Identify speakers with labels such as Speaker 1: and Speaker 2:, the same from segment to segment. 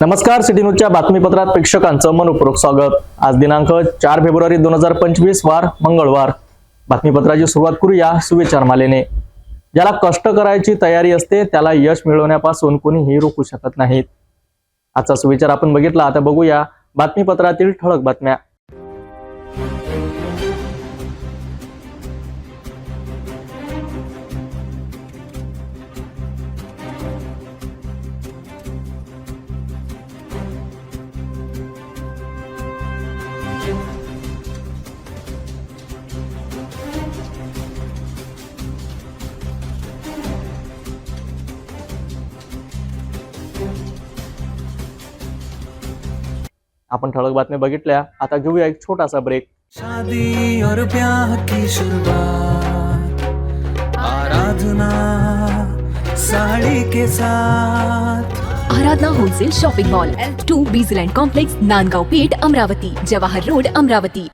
Speaker 1: नमस्कार, सिटी न्यूजच्या बातमीपत्रात प्रेक्षकांचं मनपूर्वक स्वागत। आज दिनांक 4 फेब्रुवारी 2025 वार मंगळवार। बातमीपत्राची सुरुवात करूया सुविचारमालेने। ज्याला कष्ट करायची तयारी असते त्याला यश मिळवण्यापासून कोणीही रोखू शकत नाहीत। आजचा सुविचार आपण बघितला, आता बघूया बातमीपत्रातील ठळक बातम्या। आपण ठळक बातम्या बघितल्या, आता घेऊया एक छोटासा ब्रेक।
Speaker 2: शादी और ब्याह की शुरुआत आराधना साड़ी के साथ।
Speaker 3: Aradhana wholesale shopping mall L2 Bijland complex, Nandgaon Peth, Amravati, Jawahar road, Amravati.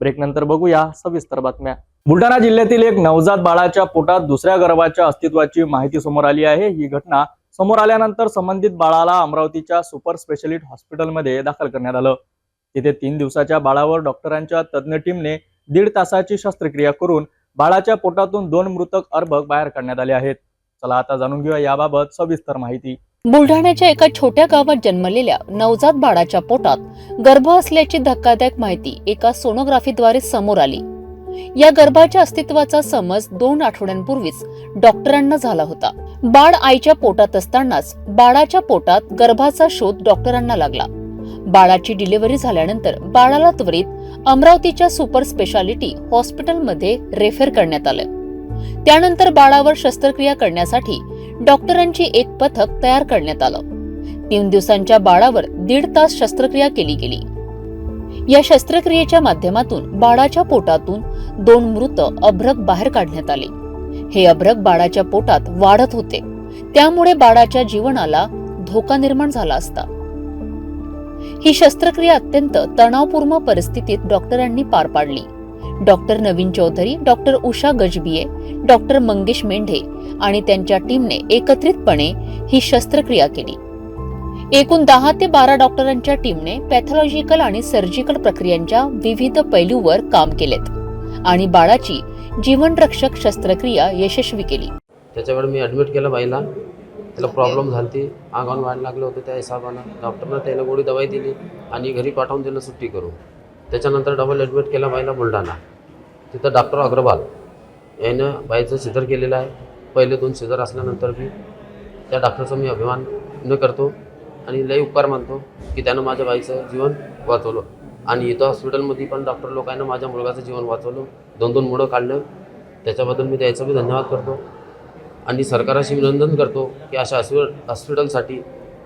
Speaker 1: Break नंतर बघूया सविस्तर बातम्या। बुलढाणा जिल्ह्यातील एक नवजात बाळाच्या पोटात दुसऱ्या गर्भाच्या अस्तित्वाची माहिती समोर आली आहे। ही घटना समोर आल्यानंतर संबंधित बाळाला अमरावतीच्या सुपर स्पेशालिटी हॉस्पिटलमध्ये दाखल करण्यात आलं। तिथे 3 दिवसाच्या बाळावर डॉक्टरांच्या तज्ञ टीमने 1.5 तासाची शस्त्रक्रिया करून बाळाच्या पोटातून 2 मृतक अर्भक बाहेर काढण्यात आले आहेत। चला आता जाणून घेऊया याबाबत सविस्तर माहिती।
Speaker 4: बुलढाण्याच्या एका छोट्या गावात जन्मलेल्या नवजात बाळाच्या पोटात गर्भ असल्याची धक्कादायक माहिती एका सोनोग्राफीद्वारे समोर आली। या गर्भाच्या अस्तित्वाचा समज 2 आठवड्यांपूर्वीच डॉक्टरांना झाला होता। बाळ आईच्या पोटात असतानाच बाळाच्या पोटात गर्भाचा शोध डॉक्टरांना लागला। बाळाची डिलिव्हरी झाल्यानंतर बाळाला त्वरित अमरावतीच्या सुपर स्पेशालिटी हॉस्पिटलमध्ये रेफर करण्यात आलं। त्यानंतर बाळावर शस्त्रक्रिया करण्यासाठी डॉक्टरांची एक पथक तयार करण्यात आलं। 3 दिवसांच्या बाळावर 1.5 तास शस्त्रक्रिया केली गेली। या शस्त्रक्रियेच्या माध्यमातून बाळाच्या पोटातून 2 मृत अभ्रक बाहेर काढण्यात आले। हे अभ्रक बाळाच्या पोटात वाढत होते, त्यामुळे बाळाच्या जीवनाला धोका निर्माण झाला असता। ही शस्त्रक्रिया अत्यंत तणावपूर्ण परिस्थितीत डॉक्टरांनी पार पाडली। डॉक्टर नवीन चौधरी, डॉक्टर उषा गजबिये, डॉक्टर मंगेश मेंढे आणि त्यांच्या टीमने एकत्रितपणे ही शस्त्रक्रिया केली। एकूण 10 ते 12 डॉक्टरांच्या टीमने पॅथॉलॉजिकल आणि सर्जिकल प्रक्रियांच्या विविध पैलूवर काम केलेत आणि बाळाची जीवनरक्षक शस्त्रक्रिया यशस्वी केली।
Speaker 5: त्याच्यावर मी ॲडमिट केलं बाईला, त्याला प्रॉब्लेम झाली, आगाऊन व्हायला लागलं होतं। त्या हिशोबानं डॉक्टरनं त्याला गोळी दवाई दिली आणि घरी पाठवून दिलं सुट्टी करून। त्याच्यानंतर डबल ॲडमिट केलं बाईला बुलढाणा। तिथं डॉक्टर अग्रवाल यानं बाईचं सिझर केलेलं आहे। पहिले 2 सिझर असल्यानंतर बी त्या डॉक्टरचा मी अभिमान न करतो आणि लई उपकार मानतो की त्यानं माझ्या बाईचं जीवन वाचवलं। आणि इथं हॉस्पिटलमध्ये पण डॉक्टर लोकांना माझ्या मुलगाचं जीवन वाचवलं, 2 मुलं काढलं। त्याच्याबद्दल मी त्याचा बी धन्यवाद करतो आणि सरकाराशी विनंती करतो की अशा हॉस्पिटलसाठी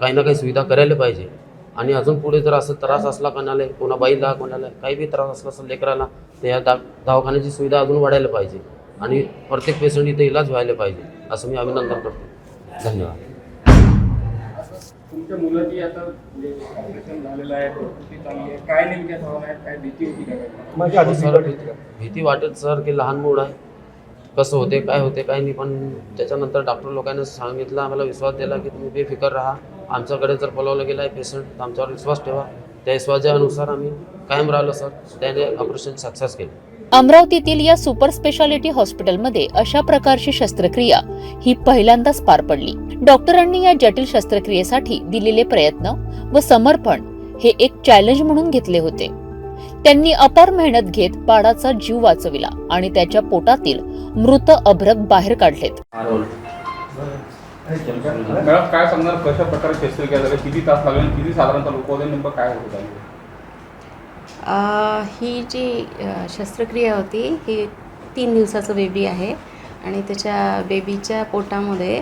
Speaker 5: काही ना काही सुविधा करायला पाहिजे। आणि अजून पुढे जर असं त्रास असला कोणाला, कोणा बाईला, कोणाला काही बी त्रास असला असेल लेकराला, तर या दवाखान्याची सुविधा अजून वाढायला पाहिजे आणि प्रत्येक पेशंट इथे इलाज व्हायला पाहिजे, असं मी अभिनंदन करतो। धन्यवाद।
Speaker 6: तुमच्या मुलाची आता ऑपरेशन झालेलं आहे, परिस्थिती चांगली आहे, काय नेमक्या भावना आहेत, काय भीती होती का?
Speaker 5: सर भीती वाटत सर की लहान मूल आहे, कसं होते काय होते काय नाही। पण त्याच्यानंतर डॉक्टर लोकांनी सांगितलं, आम्हाला विश्वास दिला की तुम्ही बेफिकर राहा, आमच्याकडे जर बोलावलं गेलं आहे पेशंट तर आमच्यावर विश्वास ठेवा। त्या विश्वासानुसार आम्ही कायम राहिलो सर, त्याने ऑपरेशन सक्सेस केलं।
Speaker 4: अमरावतीतील या सुपर स्पेशालिटी हॉस्पिटलमध्ये अशा प्रकारची शस्त्रक्रिया ही पहिल्यांदाच पार पडली। डॉक्टरांनी या जटिल शस्त्रक्रियेसाठी दिलेले प्रयत्न व समर्पण हे एक चॅलेंज म्हणून घेतले होते। त्यांनी अपार मेहनत घेत बाळाचा जीव वाचविला आणि त्याच्या पोटातील मृत अभ्रक बाहेर काढलेत।
Speaker 6: मॅडम काय सांगणार, कशा प्रकारे शस्त्रक्रिया झाली, किती तास लागले, किती साधारणतः लोक होते, नेमकं काय होत आहे?
Speaker 7: ही जी शस्त्रक्रिया होती ही 3 दिवसाचं बेबी आहे आणि त्याच्या बेबीच्या पोटामध्ये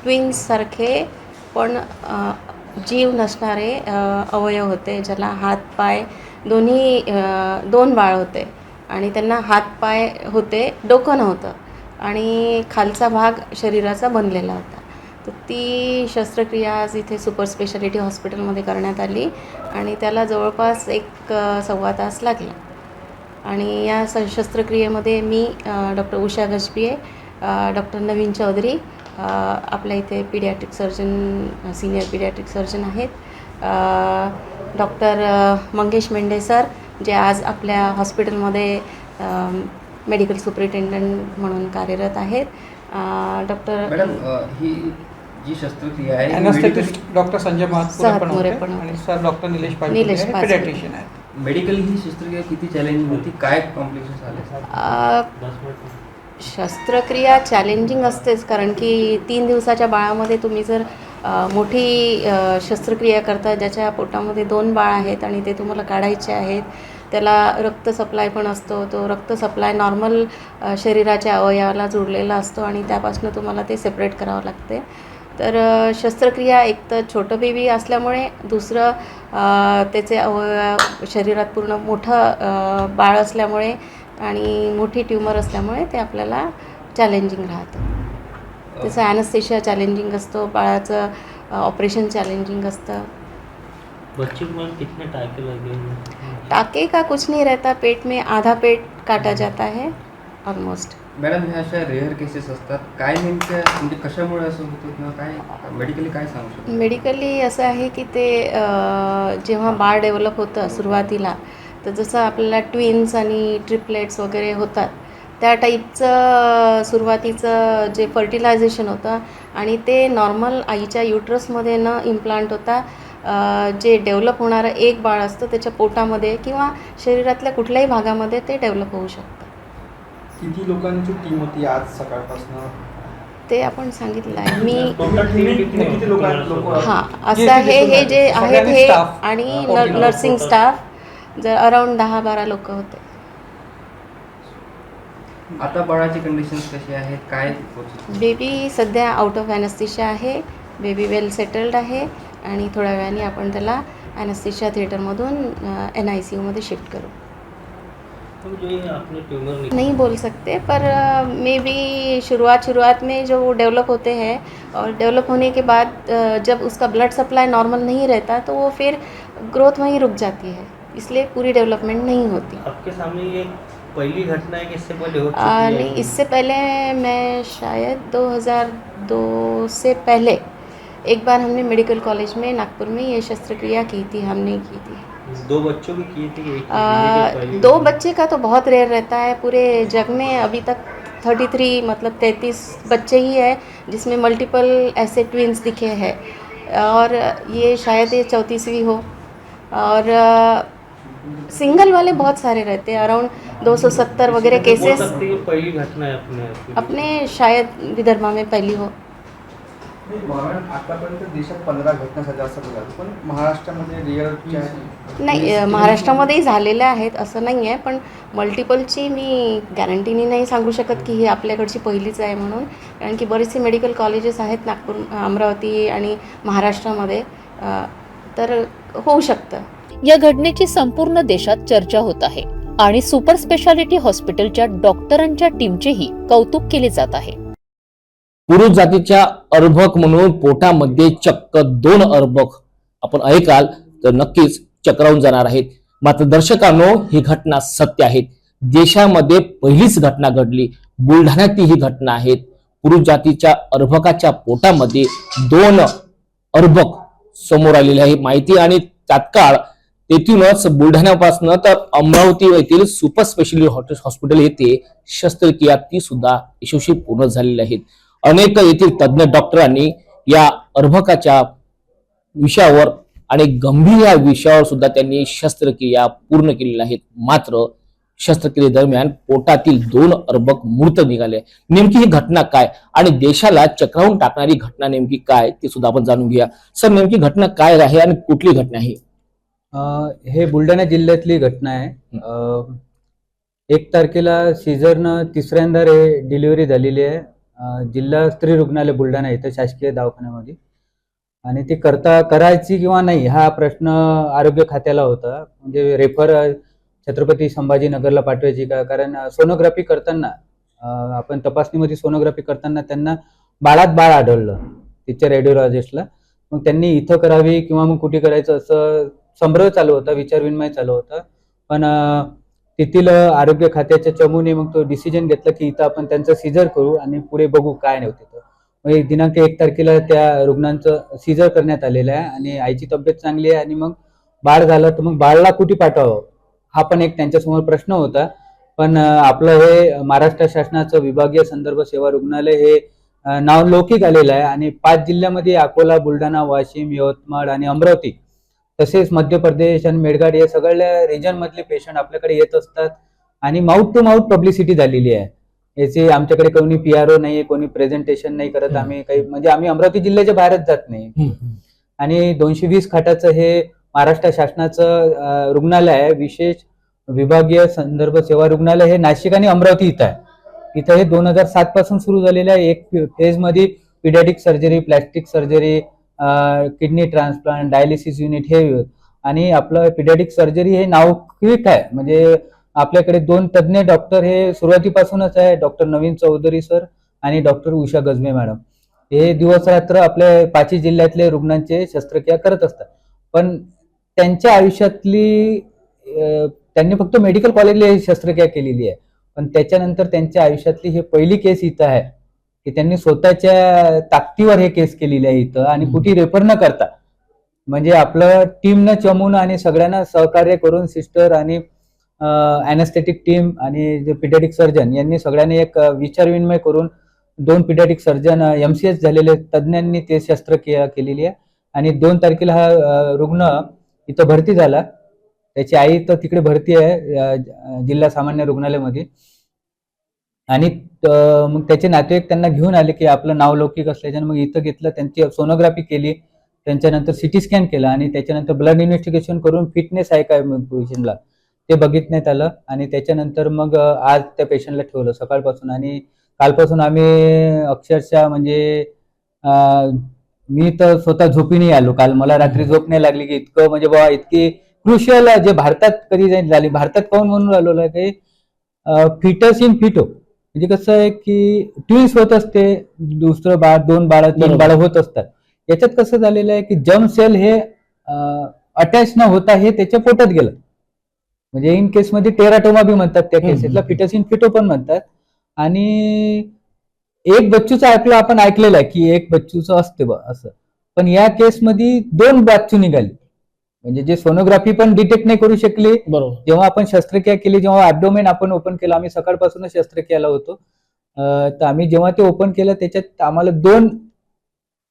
Speaker 7: ट्विन्ससारखे पण जीव नसणारे अवयव होते, ज्याला हात पाय दोन्ही 2 बाळ होते आणि त्यांना हात पाय होते, डोकं नव्हतं आणि खालचा भाग शरीराचा बनलेला होता। तर ती शस्त्रक्रिया आज इथे सुपर स्पेशालिटी हॉस्पिटलमध्ये करण्यात आली आणि त्याला जवळपास 1-1.25 तास लागला। आणि या शस्त्रक्रियेमध्ये मी डॉक्टर उषा गजबिये, डॉक्टर नवीन चौधरी आपल्या इथे paediatric surgeon senior paediatric surgeon आहेत, डॉक्टर मंगेश मेंढे सर, जे आज आपल्या हॉस्पिटलमध्ये मेडिकल सुपरिटेंडंट म्हणून कार्यरत आहेत, डॉक्टर
Speaker 6: मॅडम ही जी शस्त्रक्रिया आहे
Speaker 8: ॲनेस्थेटिस्ट डॉक्टर संजय
Speaker 7: सहत
Speaker 8: महात्पुरे
Speaker 7: मोरे
Speaker 8: पण
Speaker 7: पण
Speaker 8: होते
Speaker 7: होते.
Speaker 8: आणि sir doctor Nilesh
Speaker 7: Nilesh
Speaker 8: Patil
Speaker 7: Patil.
Speaker 8: Paediatrician आहेत.
Speaker 6: मेडिकली ही शस्त्रक्रिया किती चॅलेंजिंग होती, काय कॉम्प्लिकेशन्स आले?
Speaker 7: शस्त्रक्रिया चॅलेंजिंग असतेच, कारण की 3 दिवसाच्या बाळामध्ये तुम्ही जर मोठी शस्त्रक्रिया करता, ज्याच्या पोटामध्ये 2 बाळ आहेत आणि ते तुम्हाला काढायचे आहेत, त्याला रक्त सप्लाय पण असतो, तो रक्त सप्लाय नॉर्मल शरीराच्या अवयवाला जोडलेला असतो आणि त्यापासून तुम्हाला ते सेपरेट करावं लागते. तर शस्त्रक्रिया एक तर छोटं बेबी असल्यामुळे, दुसरं त्याचे अवयव शरीरात पूर्ण मोठं बाळ असल्यामुळे आणि मोठी ट्यूमर असल्यामुळे ते आपल्याला चॅलेंजिंग राहतं. त्याचं ॲनेस्थेशिया चॅलेंजिंग असतो, बाळाचं ऑपरेशन चॅलेंजिंग असतं.
Speaker 9: बच्चे को मैम कितने टाके लगे हैं?
Speaker 7: टाके का कुछ नहीं रहता, पेट में आधा पेट काटा जाता है ऑलमोस्ट.
Speaker 6: मॅडम ह्या अशा रेअर केसेस असतात, काय नेमक्या म्हणजे कशामुळे असं होतं किंवा काय मेडिकली काय सांगू शकतो?
Speaker 7: मेडिकली असं आहे की ते जेव्हा बाळ डेव्हलप होतं सुरुवातीला, तर जसं आपल्याला ट्विन्स आणि ट्रिपलेट्स वगैरे होतात, त्या टाईपचं सुरुवातीचं जे फर्टिलायझेशन होतं आणि ते नॉर्मल आईच्या युट्रसमध्ये न इम्प्लांट होता जे डेव्हलप होणारं एक बाळ असतं त्याच्या पोटामध्ये किंवा शरीरातल्या कुठल्याही भागामध्ये ते डेव्हलप होऊ शकतं.
Speaker 8: किती लोकांची टीम होती आज सकाळपासून?
Speaker 7: ते आपण सांगितलं आहे मी.
Speaker 8: किती लोक
Speaker 7: हां, असं आहे, हे जे आहेत हे आणि नर्सिंग स्टाफ जर अराऊंड 10-12 लोक होते.
Speaker 6: आता बाळाची कंडिशन्स कशी आहेत, काय?
Speaker 7: बेबी सध्या आउट ऑफ ॲनेस्थेशिया आहे, बेबी वेल सेटल्ड आहे आणि थोड्या वेळाने आपण त्याला ॲनेस्थेशिया थिएटरमधून NICUमध्ये शिफ्ट करू.
Speaker 9: तो जो ये आपने ट्यूमर
Speaker 7: नहीं बोल सकते, पर मे बी शुरुआत में जो डेवलप होते हैं और डेवलप होने के बाद जब उसका ब्लड सप्लाई नॉर्मल नहीं रहता तो वो फिर ग्रोथ वहीं रुक जाती है, इसलिए पूरी डेवलपमेंट नहीं होती.
Speaker 9: आपके सामने ये पहली घटना है कि इससे पहले हो चुकी है?
Speaker 7: नहीं, इससे पहले मैं शायद 2002 से पहले एक बार हमने मेडिकल कॉलेज में नागपुर में ये शस्त्रक्रिया की थी, हमने की थी.
Speaker 9: 2 बच्चों की थी कि एक की? पहली
Speaker 7: 2 बच्चे का तो बहुत रेयर रहता है, पूरे जग में अभी तक 33 मतलब 33 बच्चे ही हैं जिसमें मल्टीपल ऐसे ट्विन्स दिखे हैं, और ये शायद ये 34वीं हो. और सिंगल वाले बहुत सारे रहते हैं, अराउंड 270 वगैरह
Speaker 9: बोल
Speaker 7: केसेस
Speaker 9: सकते हैं कि पहली घटना है
Speaker 7: अपने शायद विदर्भा में पहली हो.
Speaker 8: आतापर्यंत देशात 15 घटना झाल्या असं बोलाल, पण महाराष्ट्रामध्ये रिअल
Speaker 7: नाही, महाराष्ट्रामध्येही झालेल्या आहेत असं नाही आहे, पण मल्टिपलची मी गॅरंटीनी नाही सांगू शकत की ही आपल्याकडची पहिलीच आहे म्हणून, कारण की बरेचसे मेडिकल कॉलेजेस आहेत नागपूर, अमरावती आणि महाराष्ट्रामध्ये, तर होऊ शकतं.
Speaker 4: या घटनेची संपूर्ण देशात चर्चा होत आहे आणि सुपर स्पेशालिटी हॉस्पिटलच्या डॉक्टरांच्या टीमचेही कौतुक केले जात आहे.
Speaker 10: पुरुष जातीच्या अर्भक म्हणून पोटामध्ये चक्क 2 अर्भक आपण ऐकाल तर नक्कीच चक्रावून जाणार आहेत. मात्र दर्शकांनो, ही घटना सत्य आहे. देशामध्ये पहिलीच घटना घडली, बुलढाण्यातील ही घटना आहे. पुरुष जातीच्या अर्भकाच्या पोटामध्ये 2 अर्भक समोर आलेली आहे माहिती, आणि तात्काळ तेथूनच बुलढाण्यापासून तर अमरावती येथील सुपर स्पेशालिटी हॉस्पिटल येथे शस्त्रक्रिया ती सुद्धा यशस्वी पूर्ण झालेली आहे. अनेक येथील तज्ञ डॉक्टरांनी या अर्भकाच्या विषयावर आणि गंभीर या विषयावर सुद्धा त्यांनी शस्त्रक्रिया पूर्ण केलेल्या आहेत. मात्र शस्त्रक्रियेदरम्यान पोटातील 2 अर्भक मृत निघाले. नेमकी ही घटना काय आणि देशाला चक्रावून टाकणारी घटना नेमकी काय ते सुद्धा आपण जाणून घेऊया. सर, नेमकी घटना काय आहे आणि कुठली घटना आहे?
Speaker 11: हे बुलढाणा जिल्ह्यातली घटना आहे. 1 तारखेला सीझरनं 3ऱ्यांदा डिलिव्हरी झालेली आहे जिल्हा स्त्री रुग्णालय बुलढाणा इथं शासकीय दवाखान्यामध्ये, आणि ती करायची किंवा नाही हा प्रश्न आरोग्य खात्याला होता. म्हणजे रेफर छत्रपती संभाजीनगरला पाठवायची का, कारण सोनोग्राफी करताना आपण तपासणीमध्ये सोनोग्राफी करताना त्यांना बाळात बाळ आढळलं तिच्या रेडिओलॉजिस्टला. मग त्यांनी इथं करावी किंवा मग कुठे करायचं असं संभ्रम चालू होता, विचारविनिमय चालू होता. पण तेथील आरोग्य खात्याच्या चमूने मग तो डिसिजन घेतला की इथं आपण त्यांचं सीझर करू आणि पुढे बघू काय नव्हते. म्हणजे दिनांक 1 तारखेला त्या रुग्णांचं सीझर करण्यात आलेलं आहे आणि आईची तब्येत चांगली आहे आणि मग बाळ झालं तर मग बाळाला कुठे पाठवावं हा पण एक त्यांच्यासमोर प्रश्न होता. पण आपलं हे महाराष्ट्र शासनाचं विभागीय संदर्भ सेवा रुग्णालय हे नाव लौकिक आलेलं आहे आणि 5 जिल्ह्यामध्ये अकोला, बुलढाणा, वाशिम, यवतमाळ आणि अमरावती तसेच मध्य प्रदेश आणि मेळघाट या सगळ्या रिजन मधले पेशंट आपल्याकडे येत असतात आणि माउथ टू माउथ पब्लिसिटी झालेली आहे. याचे आमच्याकडे कोणी PRO नाही, कोणी प्रेझेंटेशन नाही करत. आम्ही काही म्हणजे आम्ही अमरावती जिल्ह्याच्या बाहेरच जात नाही. आणि 220 खाटाचं हे महाराष्ट्र शासनाचं रुग्णालय आहे. विशेष विभागीय संदर्भ सेवा रुग्णालय हे नाशिक आणि अमरावती इथं आहे. इथं हे 2007 पासून सुरू झालेलं आहे. एक फेज मध्ये paediatric surgery, plastic surgery, kidney transplant, dialysis unit हे आणि आपलं पिडियाट्रिक सर्जरी हे नावकृत आहे. म्हणजे आपल्याकडे 2 तज्ज्ञ डॉक्टर हे सुरुवातीपासूनच आहे, डॉक्टर नवीन चौधरी सर आणि डॉक्टर उषा गजमे मॅडम. हे दिवस रात्र आपल्या 5 जिल्ह्यातले रुग्णांचे शस्त्रक्रिया करत असतात. पण त्यांच्या आयुष्यातली त्यांनी फक्त मेडिकल कॉलेजला शस्त्रक्रिया केलेली आहे. पण त्याच्यानंतर त्यांच्या आयुष्यातली हे पहिली केस इथं आहे की त्यांनी स्वतःच्या ताकदीवर हे केस केलेली आहे इथं आणि कुठे रेफर न करता म्हणजे आपलं टीमनं चमून आणि सगळ्यांना सहकार्य करून सिस्टर आणि अॅनेस्थेटिक टीम आणि जे पिडियाट्रिक सर्जन यांनी सगळ्यांनी एक विचारविनिमय करून 2 पिडियाट्रिक सर्जन MCS झालेले तज्ज्ञांनी ते शस्त्रक्रिया केलेली आहे आणि 2 तारखेला हा रुग्ण इथं भरती झाला. त्याची आई तर तिकडे भरती आहे जिल्हा सामान्य रुग्णालयामध्ये आणि मग त्याचे नातेवाईक त्यांना घेऊन आले की आपलं नाव लौकिक असल्याच्यानं मग इथं घेतलं. त्यांची सोनोग्राफी केली, त्यांच्यानंतर CT स्कॅन केला आणि त्याच्यानंतर ब्लड इन्व्हेस्टिगेशन करून फिटनेस आहे काय पेशंटला ते बघितण्यात आलं आणि त्याच्यानंतर मग आज त्या पेशंटला ठेवलं सकाळपासून आणि कालपासून आम्ही अक्षरशः म्हणजे मी तर स्वतः झोपी नाही आलो. काल मला रात्री झोप नाही लागली की इतकं म्हणजे बाबा इतकी क्रुशियल जे भारतात कधी झाली. भारतात काऊन म्हणून राहिलो की फिटस इन फिटो म्हणजे कसं आहे की ट्विन्स होत असते, दुसरं बाळ, 2 बाळ, 3 बाळ होत असतात. याच्यात कसं झालेलं आहे की जर्म सेल हे अटॅच न होता हे त्याच्या पोटात गेलं. म्हणजे इन केसमध्ये टेराटोमा बी म्हणतात त्या केसेसला, फिटस इन फिटो पण म्हणतात. आणि एक बच्चूचं आपण ऐकलेलं आहे की एक बच्चूचं असते असं, पण या केसमध्ये 2 बच्चू निघाले. म्हणजे जे सोनोग्राफी पण डिटेक्ट नाही करू शकली. जेव्हा आपण शस्त्रक्रिया केली, जेव्हा ॲब्डोमेन आपण ओपन केलं, आम्ही सकाळपासूनच शस्त्रक्रियाला होतो, तर आम्ही जेव्हा ते ओपन केलं त्याच्यात आम्हाला 2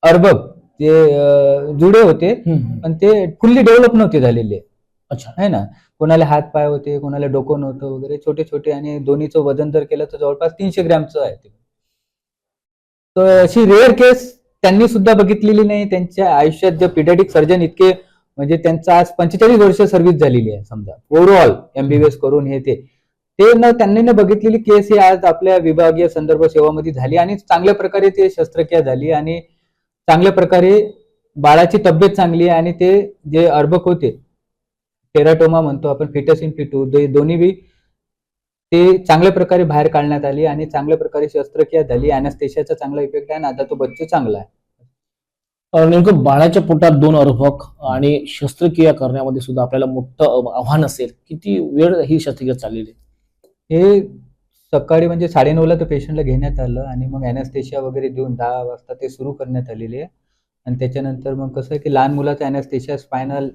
Speaker 11: अर्भक जे जुडे होते पण ते फुल्ली डेव्हलप नव्हते झालेले.
Speaker 10: अच्छा,
Speaker 11: आहे ना. कोणाला हात पाय होते, कोणाला डोकं नव्हतं वगैरे, छोटे छोटे आणि दोन्हीचं वजन जर केलं तर जवळपास 300 ग्रॅमचं आहे ते. तर अशी रेअर केस त्यांनी सुद्धा बघितलेली नाही त्यांच्या आयुष्यात. जे पिडियाट्रिक सर्जन इतके म्हणजे त्यांचा आज 45 वर्ष सर्व्हिस झालेली आहे समजा ओव्हरऑल MBBS करून हे ते त्यांनी न बघितलेली केस ही आज आपल्या विभागीय संदर्भ सेवामध्ये झाली आणि चांगल्या प्रकारे ते शस्त्रक्रिया झाली आणि चांगल्या प्रकारे बाळाची तब्येत चांगली आहे आणि ते जे अर्भक होते टेराटोमा म्हणतो आपण, फिटस इन फिटो, दोन्ही बी ते चांगल्या प्रकारे बाहेर काढण्यात आली आणि चांगल्या प्रकारे शस्त्रक्रिया झाली. अॅनेस्थेशियाचा चांगला इफेक्ट आहे आणि आता तो बच्चू चांगला आहे.
Speaker 10: नेमकं बाळाच्या पोटात 2 अर्भक आणि शस्त्रक्रिया करण्यामध्ये सुद्धा आपल्याला मोठं आव्हान असेल. किती वेळ ही शस्त्रक्रिया चाललेली?
Speaker 11: हे सकाळी म्हणजे 9:30ला तर पेशंटला घेण्यात आलं आणि मग अॅनेस्थेशिया वगैरे देऊन 10 वाजता ते सुरू करण्यात आलेले आहे. आणि त्याच्यानंतर मग कसं आहे की लहान मुलाचा अॅनेस्थेशिया स्पायनल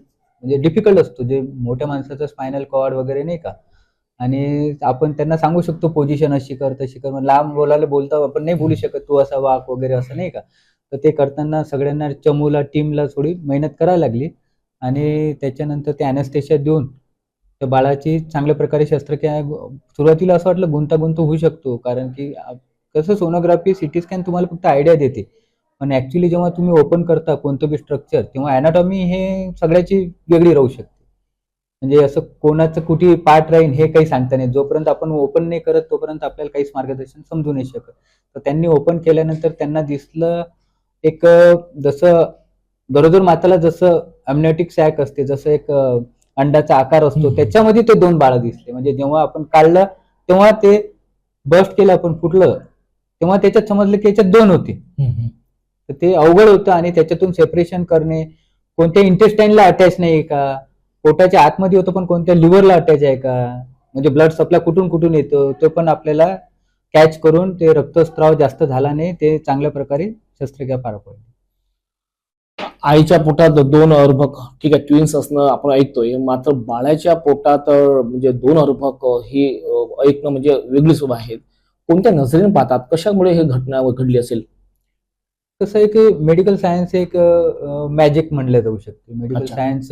Speaker 11: म्हणजे डिफिकल्ट असतो, जे मोठ्या माणसाचं स्पायनल कॉर्ड वगैरे नाही का, आणि आपण त्यांना सांगू शकतो पोझिशन अशी कर तशी कर. लहान मुलाला बोलता आपण नाही बोलू शकत तू असा वाक वगैरे असं नाही का. तर ते करताना सगळ्यांना चमूला टीमला थोडी मेहनत करायला लागली आणि त्याच्यानंतर ते अॅनेस्थेशिया देऊन त्या बाळाची चांगल्या प्रकारे शस्त्रक्रिया. सुरुवातीला असं वाटलं गुंतागुंत होऊ शकतो कारण की कसं सोनोग्राफी CT स्कॅन तुम्हाला फक्त आयडिया देते, पण ऍक्च्युली जेव्हा तुम्ही ओपन करता कोणतं बी स्ट्रक्चर तेव्हा अॅनाटॉमी हे सगळ्याची वेगळी राहू शकते. म्हणजे असं कोणाचं कुठे पार्ट राहील हे काही सांगता नाही. जोपर्यंत आपण ओपन नाही करत तोपर्यंत आपल्याला काहीच मार्गदर्शन समजू नाही शकत. तर त्यांनी ओपन केल्यानंतर त्यांना दिसलं एक जसं गरोदर माताला जसं अम्नियोटिक सॅक असते, जसं एक अंडाचा आकार असतो, त्याच्यामध्ये ते 2 बाळं दिसले. म्हणजे जेव्हा आपण काढलं तेव्हा ते बस्ट केलं, आपण फुटलं तेव्हा त्याच्यात समजलं की याच्यात 2 होते. तर ते अवघड होतं आणि त्याच्यातून सेपरेशन करणे, कोणत्या इंटेस्टाईनला अटॅच नाही का, पोटाच्या आतमध्ये होतं पण कोणत्या लिव्हरला अटॅच आहे का, म्हणजे ब्लड सप्लाय कुठून कुठून येतो तो पण आपल्याला कॅच करून ते रक्तस्राव जास्त झाला नाही ते चांगल्या प्रकारे शस्त्रक्रिया पार पडली.
Speaker 10: आईच्या पोटात 2 अर्भक, ठीक आहे, ट्विन्स असणं आपण ऐकतोय, मात्र बाळाच्या पोटात म्हणजे 2 अर्भक ही ऐकणं म्हणजे वेगळीच आहेत. कोणत्या नजरेने पाहतात, कशामुळे ही घटना घडली असेल?
Speaker 11: कसं आहे की मेडिकल सायन्स एक मॅजिक म्हणलं जाऊ शकते. मेडिकल
Speaker 10: अच्छा.
Speaker 11: सायन्स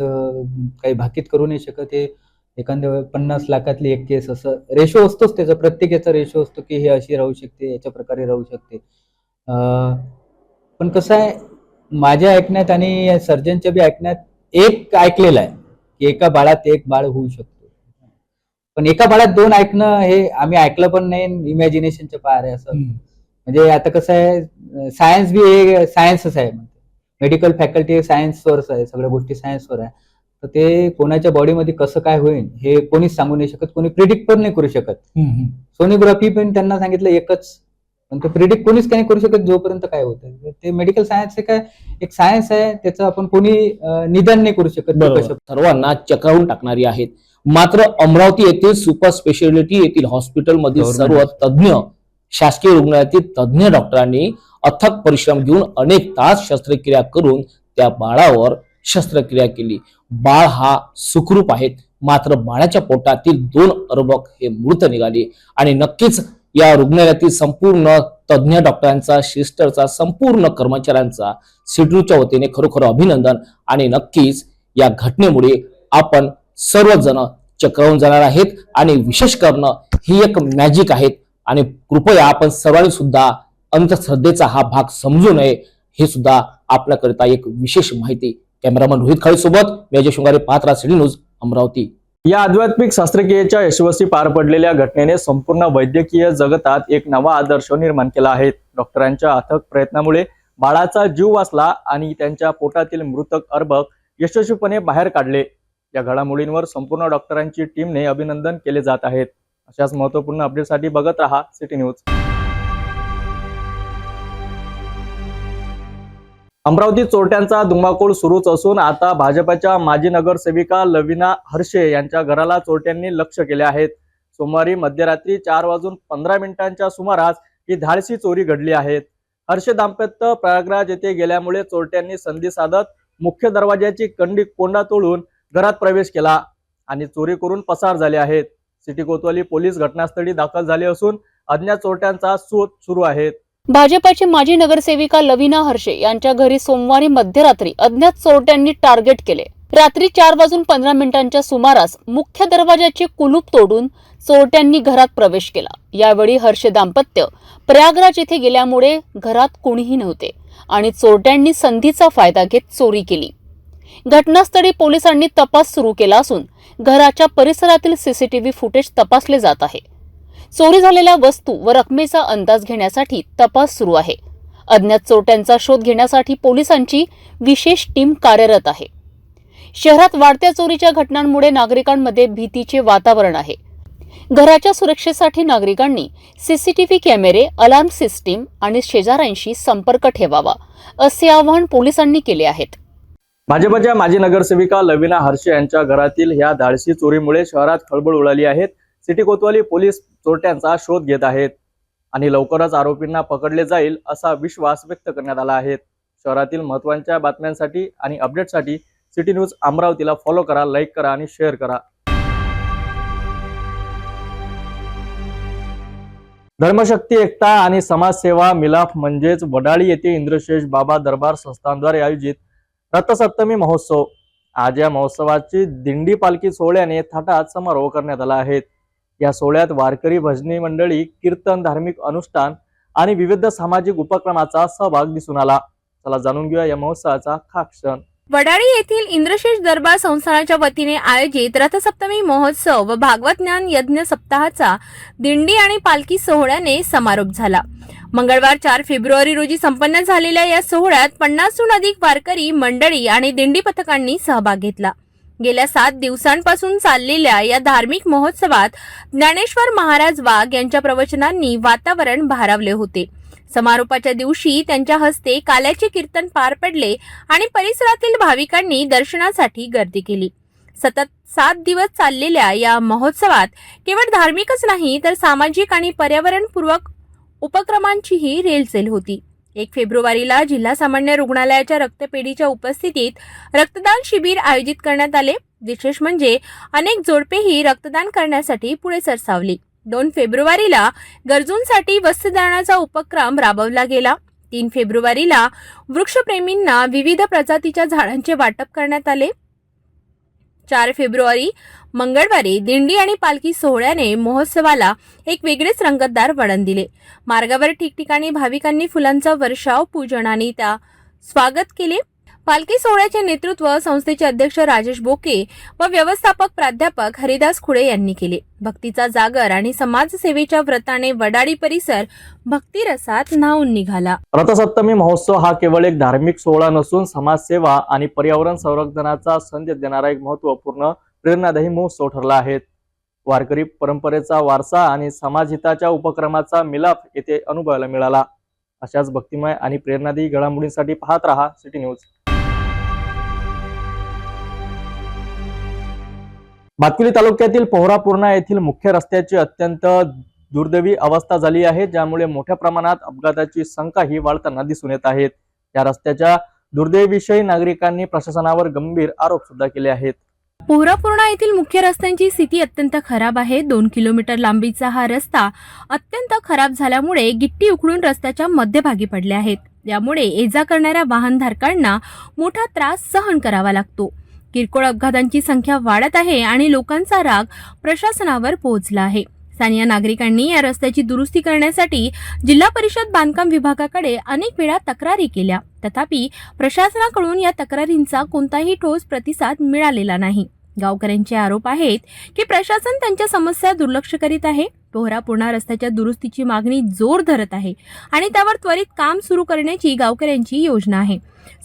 Speaker 11: काही भाकीत करू नाही शकत. हे एखाद्या 50 लाखातली एक केस असं रेशो असतोच त्याचा, प्रत्येकाचा रेशो असतो की हे अशी राहू शकते, याच्या प्रकारे राहू शकते. पण कसं आहे, माझ्या ऐकण्यात आणि सर्जनच्या बी ऐकण्यात एक ऐकलेलं आहे की एका बाळात एक बाळ होऊ शकतो. पण एका बाळात 2 ऐकणं हे आम्ही ऐकलं पण नाही, इमॅजिनेशनच्या पार आहे असं. म्हणजे आता कसं आहे, सायन्स बी हे सायन्सच आहे. मेडिकल फॅकल्टी सायन्सवरच आहे, सगळ्या गोष्टी सायन्सवर आहे. तर ते कोणाच्या बॉडीमध्ये कसं काय होईल हे कोणीच सांगू नाही शकत, कोणी प्रिडिक्ट पण नाही करू शकत. सोनोग्राफी पण त्यांना सांगितलं एकच, पण ते प्रिडिक्ट कोणीच काही करू शकत जोपर्यंत काय होतं. ते मेडिकल सायन्स काय एक सायन्स आहे, त्याचं आपण कोणी निदान नाही करू शकत.
Speaker 10: बरोबर. सर्वांना चक्रावून टाकणारी आहेत. मात्र अमरावती येथील सुपर स्पेशालिटी येथील हॉस्पिटलमधील सर्व तज्ञ, शासकीय रुग्णालयातील तज्ञ डॉक्टरांनी अथक परिश्रम घेऊन अनेक तास शस्त्रक्रिया करून त्या बाळावर शस्त्रक्रिया केली. बाळ हा सुखरूप आहे, मात्र बाळाच्या पोटातील 2 अर्भक हे मृत निघाले. आणि नक्कीच या रुग्णालयातील संपूर्ण तज्ञ डॉक्टरांचा, सिस्टरचा, संपूर्ण कर्मचाऱ्यांचा सिडरूच्या वतीने खरोखर अभिनंदन. आणि नक्कीच या घटनेमुळे आपण सर्वजण चक्रावून जाणार आहेत. आणि विशेष करणं ही एक मॅजिक आहे. आणि कृपया आपण सर्वांनी सुद्धा अंधश्रद्धेचा हा भाग समजू नये, हे सुद्धा आपल्याकरिता एक विशेष माहिती. कॅमेरामन रोहित खाळी सोबत मी अजय शृंगारे, पाहत राहा सिटी न्यूज, अमरावती.
Speaker 1: या आध्यात्मिक शस्त्रक्रियेच्या यशस्वी पार पडलेल्या घटनेने संपूर्ण वैद्यकीय जगतात एक नवा आदर्श निर्माण केला आहे. डॉक्टरांच्या अथक प्रयत्नामुळे बाळाचा जीव वाचला आणि त्यांच्या पोटातील मृतक अर्भक यशस्वीपणे बाहेर काढले. या घडामोडींवर संपूर्ण डॉक्टरांची टीमने अभिनंदन केले जात आहेत. अशाच महत्त्वपूर्ण अपडेटसाठी बघत रहा सिटी न्यूज. अमरावतीत चोरट्यांचा धुमाकूळ सुरूच असून आता भाजपच्या माजी नगरसेविका लवीना हर्षे यांच्या घराला चोरट्यांनी लक्ष केले आहेत. सोमवारी मध्यरात्री 4:15 सुमारास ही धाडसी चोरी घडली आहे. हर्षे दाम्पत्य प्रयागराज येथे गेल्यामुळे चोरट्यांनी संधी साधत मुख्य दरवाजाची कोंडा तोडून घरात प्रवेश केला आणि चोरी करून पसार झाले आहेत. सिटी कोतवाली पोलीस घटनास्थळी दाखल झाले असून अज्ञात चोरट्यांचा शोध सुरू आहे.
Speaker 4: भाजपाची माजी नगरसेविका लवीना हर्षे यांच्या घरी सोमवारी मध्यरात्री अज्ञात चोरट्यांनी टार्गेट केले. रात्री 4:15 सुमारास मुख्य दरवाजाचे कुलूप तोडून चोरट्यांनी घरात प्रवेश केला. यावेळी हर्षे दाम्पत्य प्रयागराज येथे गेल्यामुळे घरात कोणीही नव्हते आणि चोरट्यांनी संधीचा फायदा घेत चोरी केली. घटनास्थळी पोलिसांनी तपास सुरू केला असून घराच्या परिसरातील सीसीटीव्ही फुटेज तपासले जात आहे. चोरी झालेल्या वस्तू व रकमेचा अंदाज घेण्यासाठी तपास सुरू आहे. अज्ञात चोरट्यांचा शोध घेण्यासाठी पोलिसांची विशेष टीम कार्यरत आहे. शहरात वाढत्या चोरीच्या घटनांमुळे नागरिकांमध्ये भीतीचे वातावरण आहे. घराच्या सुरक्षेसाठी नागरिकांनी सीसीटीव्ही कॅमेरे, अलार्म सिस्टीम आणि शेजाऱ्यांशी संपर्क ठेवावा, असे आवाहन पोलिसांनी केले आहेत.
Speaker 1: भाजपच्या माजी नगरसेविका लवीना हर्षे यांच्या घरातील ह्या धाडसी चोरीमुळे शहरात खळबळ उडाली आहे. सिटी कोतवाली पोलीस चोरट्यांचा शोध घेत आहेत आणि लवकरच आरोपींना पकडले जाईल असा विश्वास व्यक्त करण्यात आला आहे. शहरातील महत्त्वाच्या बातम्यांसाठी आणि अपडेटसाठी सिटी न्यूज अमरावतीला फॉलो करा, लाईक करा आणि शेअर करा. धर्मशक्ती, एकता आणि समाजसेवा मिलाफ म्हणजेच वडाळी येथे इंद्रशेष बाबा दरबार संस्थानद्वारे आयोजित रथसप्तमी महोत्सव. आज या महोत्सवाची दिंडी पालखी सोहळ्याने थाटात समारोह करण्यात आला आहे. या सोहळ्यात वारकरी, भजनी मंडळी, कीर्तन, धार्मिक अनुष्ठान आणि विविध सामाजिक उपक्रमाचा सहभाग दिसून आला. चला जाणून घेऊया या महोत्सवाचा खास क्षण.
Speaker 12: वडाळी येथील इंद्रशेष दरबार संस्थानाच्या वतीने आयोजित रथसप्तमी महोत्सव व भागवत ज्ञान यज्ञ सप्ताहाचा दिंडी आणि पालखी सोहळ्याने समारोप झाला. मंगळवार 4 फेब्रुवारी रोजी संपन्न झालेल्या या सोहळ्यात 50हून अधिक वारकरी मंडळी आणि दिंडी पथकांनी सहभाग घेतला. गेल्या 7 दिवसांपासून चाललेल्या या धार्मिक महोत्सवात ज्ञानेश्वर महाराज वाघ यांच्या प्रवचनांनी वातावरण भारावले होते. समारोपाच्या दिवशी त्यांच्या हस्ते काल्याचे कीर्तन पार पडले आणि परिसरातील भाविकांनी दर्शनासाठी गर्दी केली. सतत 7 दिवस चाललेल्या या महोत्सवात केवळ धार्मिकच नाही तर सामाजिक आणि पर्यावरणपूरक उपक्रमांचीही रेलचेल होती. 1 फेब्रुवारीला जिल्हा सामान्य रुग्णालयाच्या रक्तपेढीच्या उपस्थितीत रक्तदान शिबिर आयोजित करण्यात आले. विशेष म्हणजे अनेक जोडपेही रक्तदान करण्यासाठी पुढे सरसावली. 2 फेब्रुवारीला गरजूंसाठी वस्त्रदानाचा उपक्रम राबवला गेला. 3 फेब्रुवारीला वृक्षप्रेमींना विविध प्रजातीच्या झाडांचे वाटप करण्यात आले. 4 फेब्रुवारी मंगळवारी दिंडी आणि पालखी सोहळ्याने महोत्सवाला एक वेगळेच रंगतदार वळण दिले. मार्गावर ठिकठिकाणी भाविकांनी फुलांचा वर्षाव, पूजन आणि त्या स्वागत केले. पालखी सोहळ्याचे नेतृत्व संस्थेचे अध्यक्ष राजेश बोके व व्यवस्थापक प्राध्यापक हरिदास खुडे यांनी केले. भक्तीचा जागर आणि समाजसेवेच्या व्रताने वडाळी परिसर भक्तिरसात न्हाऊन निघाला.
Speaker 1: रथसप्तमी महोत्सव हा केवळ एक धार्मिक सोहळा नसून समाजसेवा आणि पर्यावरण संरक्षणाचा संदेश देणारा एक महत्त्वपूर्ण प्रेरणादायी महोत्सव ठरला आहे. वारकरी परंपरेचा वारसा आणि समाजहिताच्या उपक्रमाचा मिलाफ येथे अनुभवायला मिळाला. अशाच भक्तिमय आणि प्रेरणादायी घडामोडींसाठी पाहत रहा सिटी न्यूज. भातकुली तालुक्यातील पोहरापूर्णा येथील मुख्य रस्त्याची अत्यंत दुर्दैवी अवस्था झाली आहे, ज्यामुळे मोठ्या प्रमाणात अपघाताची संख्याही वाढताना दिसून येत आहेत. या रस्त्याच्या दुर्दैवीविषयी नागरिकांनी प्रशासनावर गंभीर आरोप सुद्धा केले आहेत.
Speaker 12: पोहरापूर्णा येथील मुख्य रस्त्यांची स्थिती अत्यंत खराब आहे. 2 किलोमीटर लांबीचा हा रस्ता अत्यंत खराब झाल्यामुळे गिट्टी उखडून रस्त्याच्या मध्यभागी पडल्या आहेत. यामुळे ये-जा करणाऱ्या वाहनधारकांना मोठा त्रास सहन करावा लागतो. किरकोळ अपघातांची संख्या वाढत आहे आणि लोकांचा राग प्रशासनावर पोहोचला आहे. स्थानिक नागरिकांनी या रस्त्याची दुरुस्ती करण्यासाठी जिल्हा परिषद बांधकाम विभागाकडे अनेक वेळा तक्रारी केल्या, तथापि प्रशासनाकडून या तक्रारींचा कोणताही ठोस प्रतिसाद मिळालेला नाही. गावकऱ्यांचे आरोप आहेत की प्रशासन त्यांच्या समस्या दुर्लक्ष करीत आहे. पोहरापूर्णा रस्त्याच्या दुरुस्तीची मागणी जोर धरत आहे आणि त्यावर त्वरित काम सुरू करण्याची गावकऱ्यांची योजना आहे.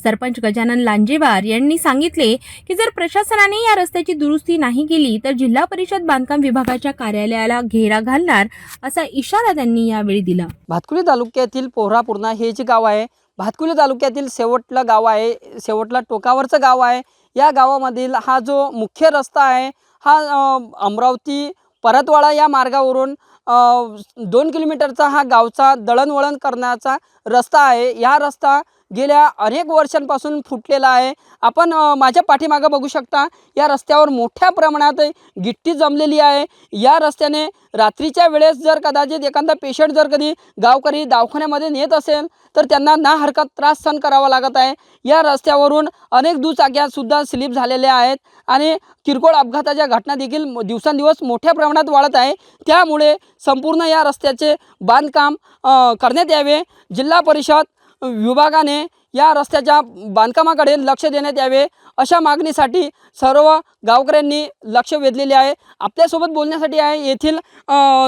Speaker 12: सरपंच गजानन लांजेवार यांनी सांगितले की जर प्रशासनाने या रस्त्याची दुरुस्ती नाही केली तर जिल्हा परिषद बांधकाम विभागाच्या कार्यालयाला घेरा घालणार असा इशारा त्यांनी यावेळी दिला.
Speaker 13: भातकुली तालुक्यातील पोहरापूर्णा हे जे गाव आहे, भातकुली तालुक्यातील शेवटला गाव आहे, शेवटला टोकावरचं गाव आहे. या गावामधील हा जो मुख्य रस्ता आहे हा अमरावती परतवाडा या मार्गावरून 2 किलोमीटरचा हा गावचा दळणवळण करण्याचा रस्ता आहे. या रस्ता गेल्या अनेक वर्षांपासून फुटलेला आहे. आपण माझ्या पाठीमागं बघू शकता, या रस्त्यावर मोठ्या प्रमाणात गिट्टी जमलेली आहे. या रस्त्याने रात्रीच्या वेळेस जर कदाचित एखादा पेशंट जर कधी गावकरी दवाखान्यामध्ये नेत असेल तर त्यांना ना हरकत त्रास सहन करावा लागत आहे. या रस्त्यावरून अनेक दुचाक्यासुद्धा स्लिप झालेल्या आहेत आणि किरकोळ अपघाताच्या घटना देखील दिवसेंदिवस मोठ्या प्रमाणात वाढत आहे. त्यामुळे संपूर्ण या रस्त्याचे बांधकाम करण्यात यावे. जिल्हा परिषद विभागाने या रस्त्याच्या बांधकामाकडे लक्ष देण्यात यावे अशा मागणीसाठी सर्व गावकऱ्यांनी लक्ष वेधलेले आहे. आपल्यासोबत बोलण्यासाठी आहे येथील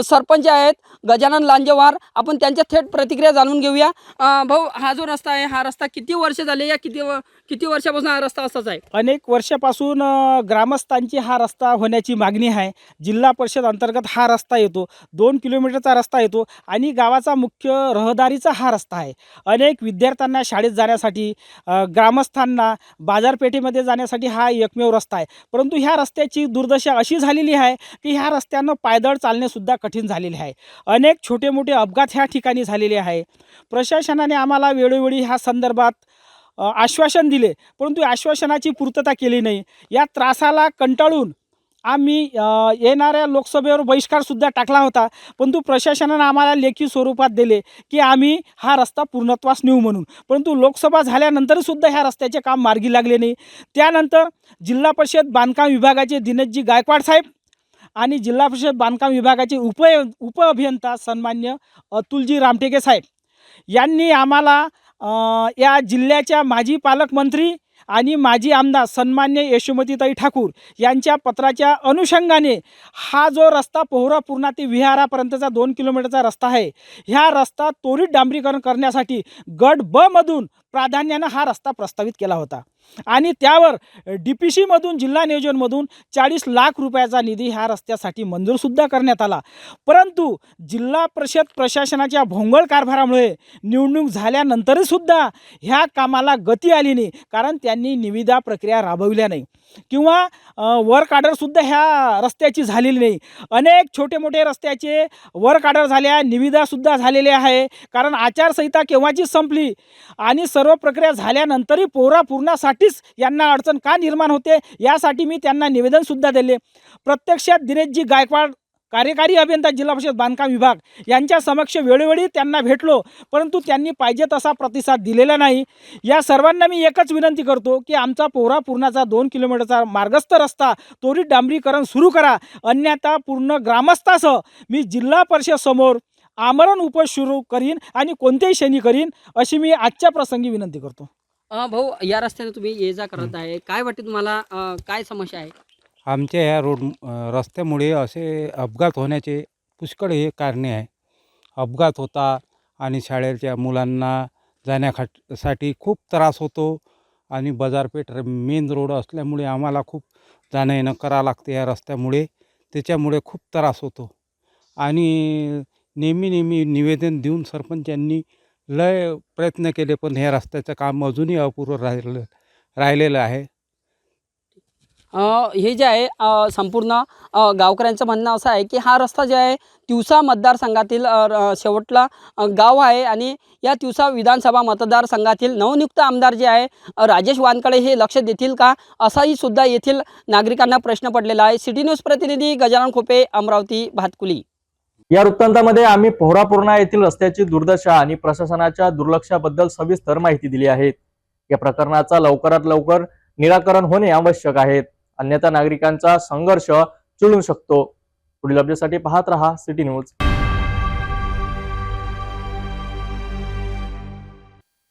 Speaker 13: सरपंच आहेत गजानन लांजेवार. आपण त्यांच्या थेट प्रतिक्रिया जाणून घेऊया. भाऊ, हा जो रस्ता आहे हा रस्ता किती वर्ष झाले, या किती वर्षापासून हा रस्ता असाच आहे?
Speaker 14: अनेक वर्षापासून ग्रामस्थांची हा रस्ता होण्याची मागणी आहे. जिल्हा परिषद अंतर्गत हा रस्ता येतो, 2 किलोमीटरचा रस्ता येतो आणि गावाचा मुख्य रहदारीचा हा रस्ता आहे. अनेक विद्यार्थ्यांना शाळेत जाण्यासाठी, ग्रामस्थांना बाजारपेठेमध्ये जाण्यासाठी हा एकमेव रस्ता आहे. परंतु ह्या रस्त्याची दुर्दशा अशी झालेली आहे की ह्या रस्त्यानं पायदळ चालणेसुद्धा कठीण झालेले आहे. अनेक छोटे मोठे अपघात ह्या ठिकाणी झालेले आहे. प्रशासनाने आम्हाला वेळोवेळी ह्या संदर्भात आश्वासन दिले, परंतु आश्वासनाची पूर्तता केली नाही. या त्रासाला कंटाळून आम्ही येणाऱ्या लोकसभेवर बहिष्कारसुद्धा टाकला होता, परंतु प्रशासनानं आम्हाला लेखी स्वरूपात दिले की आम्ही हा रस्ता पूर्णत्वास नेऊ म्हणून. परंतु लोकसभा झाल्यानंतरसुद्धा ह्या रस्त्याचे काम मार्गी लागले नाही. त्यानंतर जिल्हा परिषद बांधकाम विभागाचे दिनेशजी गायकवाड साहेब आणि जिल्हा परिषद बांधकाम विभागाचे उपअभियंता सन्मान्य अतुलजी रामटेके साहेब यांनी आम्हाला या जिल्ह्याच्या माजी पालकमंत्री आणि माजी आमदार सन्मान्य यशोमतीताई ठाकूर यांच्या पत्राच्या अनुषंगाने हा जो रस्ता पोहरापूर्णा ते विहारापर्यंतचा 2 किलोमीटरचा रस्ता आहे, ह्या रस्ता त्वरित डांबरीकरण करण्यासाठी गट ब मधून प्राधान्यानं हा रस्ता प्रस्तावित केला होता आणि त्यावर DPC मधून, जिल्हा नियोजनमधून 40 लाख रुपयाचा निधी ह्या रस्त्यासाठी मंजूरसुद्धा करण्यात आला. परंतु जिल्हा परिषद प्रशासनाच्या भोंगळ कारभारामुळे निवडणूक झाल्यानंतरसुद्धा ह्या कामाला गती आली नाही, कारण त्यांनी निविदा प्रक्रिया राबविल्या नाही. किंवा वर्क ऑर्डरसुद्धा ह्या रस्त्याची झालेली नाही. अनेक छोटे मोठे रस्त्याचे वर्क ऑर्डर झाल्या, निविदासुद्धा झालेल्या आहे. कारण आचारसंहिता केव्हाची संपली आणि सर्व प्रक्रिया झाल्यानंतरही पूर्णासाठीच यांना अडचण का निर्माण होते यासाठी मी त्यांना निवेदनसुद्धा दिले. प्रत्यक्षात दिनेशजी गायकवाड कार्यकारी अभियंता जिल्हा परिषद बांधकाम विभाग यांच्या समक्ष वेळोवेळी त्यांना भेटलो, परंतु त्यांनी पाहिजे तसा प्रतिसाद दिलेला नाही. या सर्वांना मी एकच विनंती करतो की आमचा पूर्णाचा 2 किलोमीटरचा मार्गस्थ रस्ता त्वरित डांबरीकरण सुरू करा, अन्यथा पूर्ण ग्रामस्थासह मी जिल्हा परिषद समोर आमरण उपोषण सुरू करीन आणि कोणत्याही क्षणी करीन, अशी मी आजच्या प्रसंगी विनंती करतो.
Speaker 13: भाऊ, या रस्त्याने तुम्ही ये जा करत आहे, काय वाटते तुम्हाला, काय समस्या आहे?
Speaker 15: आमच्या ह्या रस्त्यामुळे असे अपघात होण्याचे पुष्कळ हे कारणे आहे. अपघात होता आणि शाळेच्या मुलांना जाण्यासाठी खूप त्रास होतो आणि बाजारपेठ मेन रोड असल्यामुळे आम्हाला खूप जाणं येणं करावं लागते या रस्त्यामुळे. त्याच्यामुळे खूप त्रास होतो आणि नेहमी निवेदन देऊन सरपंचांनी लय प्रयत्न केले, पण ह्या रस्त्याचं काम अजूनही अपूर्ण राहिलेलं आहे.
Speaker 13: हे जे आहे संपूर्ण गावकऱ्यांचं म्हणणं असं आहे की हा रस्ता जे आहे तिवसा मतदारसंघातील शेवटला गाव आहे आणि या तिवसा विधानसभा मतदारसंघातील नवनियुक्त आमदार जे आहे राजेश वानकडे हे लक्ष देतील का, असाही सुद्धा येथील नागरिकांना प्रश्न पडलेला आहे. सिटी न्यूज प्रतिनिधी गजानन खोपे, अमरावती, भातकुली.
Speaker 1: या वृत्तांतामध्ये आम्ही पोहरापूर्णा येथील रस्त्याची दुर्दशा आणि प्रशासनाच्या दुर्लक्षाबद्दल सविस्तर माहिती दिली आहे. या प्रकरणाचा लवकरात लवकर निराकरण होणे आवश्यक आहे, अन्यथा नागरिकांचा संघर्ष चिळू शकतो. पुढील अपडेटसाठी पाहत रहा सिटी न्यूज.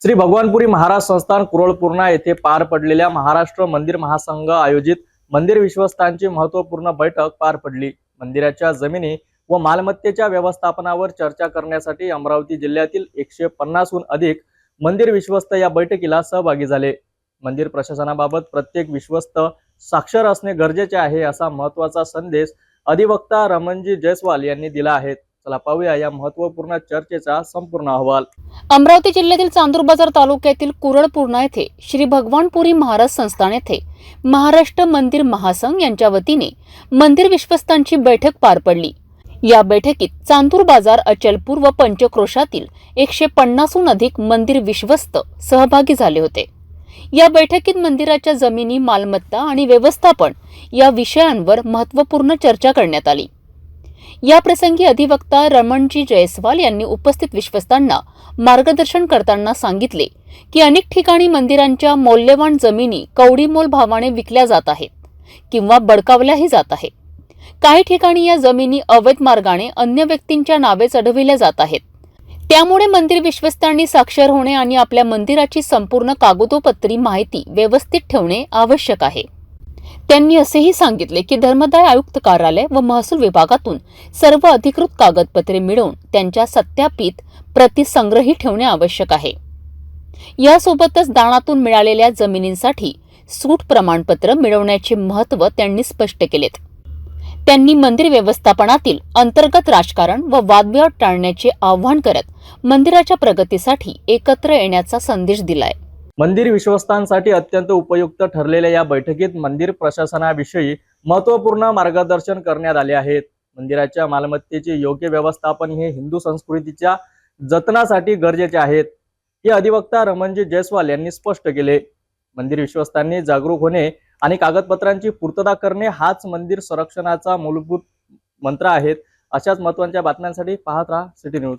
Speaker 1: श्री भगवानपुरी महाराज संस्थान कुरळपूर्णा येथे पार पडलेल्या महाराष्ट्र मंदिर महासंघ आयोजित मंदिर विश्वस्तांची महत्त्वपूर्ण बैठक पार पडली. मंदिराच्या जमिनी व मालमत्तेच्या व्यवस्थापनावर चर्चा करण्यासाठी अमरावती जिल्ह्यातील 150हून अधिक मंदिर विश्वस्त या बैठकीला सहभागी झाले. मंदिर प्रशासनाबाबत प्रत्येक विश्वस्त साक्षर असणे गरजेचे आहे, असा महत्त्वाचा संदेश अधिवक्ता रमणजी जयस्वाल यांनी दिला आहे. चला पाहूया या महत्त्वपूर्ण चर्चेचा संपूर्ण अहवाल.
Speaker 4: अमरावती जिल्ह्यातील चांदूर बाजार तालुक्यातील कुरळपूर्णा येथे श्री भगवानपुरी महाराज संस्थान येथे महाराष्ट्र मंदिर महासंघ यांच्या वतीने मंदिर विश्वस्तांची बैठक पार पडली. या बैठकीत चांदूर बाजार, अचलपूर व पंचक्रोशातील 150हून अधिक मंदिर विश्वस्त सहभागी झाले होते. या बैठकीत मंदिराच्या जमिनी, मालमत्ता आणि व्यवस्थापन या विषयांवर महत्त्वपूर्ण चर्चा करण्यात आली. या प्रसंगी अधिवक्ता रमणजी जयस्वाल यांनी उपस्थित विश्वस्तांना मार्गदर्शन करताना सांगितले की अनेक ठिकाणी मंदिरांच्या मौल्यवान जमिनी कवडीमोल भावाने विकल्या जात आहेत किंवा बळकावल्याही जात आहेत. काही ठिकाणी या जमिनी अवैध मार्गाने अन्य व्यक्तींच्या नावे चढविल्या जात आहेत. त्यामुळे मंदिर विश्वस्तांनी साक्षर होणे आणि आपल्या मंदिराची संपूर्ण कागदोपत्री माहिती व्यवस्थित ठेवणे आवश्यक आहे. त्यांनी असेही सांगितले की धर्मदाय आयुक्त कार्यालय व महसूल विभागातून सर्व अधिकृत कागदपत्रे मिळवून त्यांच्या सत्यापित प्रती संग्रही ठेवणे आवश्यक आहे. यासोबतच दानातून मिळालेल्या जमिनींसाठी सूट प्रमाणपत्र मिळवण्याचे महत्त्व त्यांनी स्पष्ट केलेत. त्यांनी मंदिर व्यवस्थापनातील अंतर्गत राजकारण व वादविवाद टाळण्याचे आवाहन करत मंदिराच्या प्रगतीसाठी एकत्र येण्याचा संदेश दिलाय.
Speaker 1: मंदिर विश्वस्तांसाठी अत्यंत उपयुक्त ठरलेल्या या बैठकीत मंदिर प्रशासनाविषयी महत्त्वपूर्ण मार्गदर्शन करण्यात आले आहेत. मंदिराच्या मालमत्तेचे योग्य व्यवस्थापन हे हिंदू संस्कृतीच्या जतनासाठी गरजेचे आहेत, हे अधिवक्ता रमणजी जयस्वाल यांनी स्पष्ट केले. मंदिर विश्वस्तांनी जागरूक होणे आणि कागदपत्रांची पूर्तता करणे हाच मंदिर संरक्षणाचा मूलभूत मंत्र आहेत. अशाच महत्त्वाच्या बातम्यांसाठी पाहत राहा सिटी न्यूज.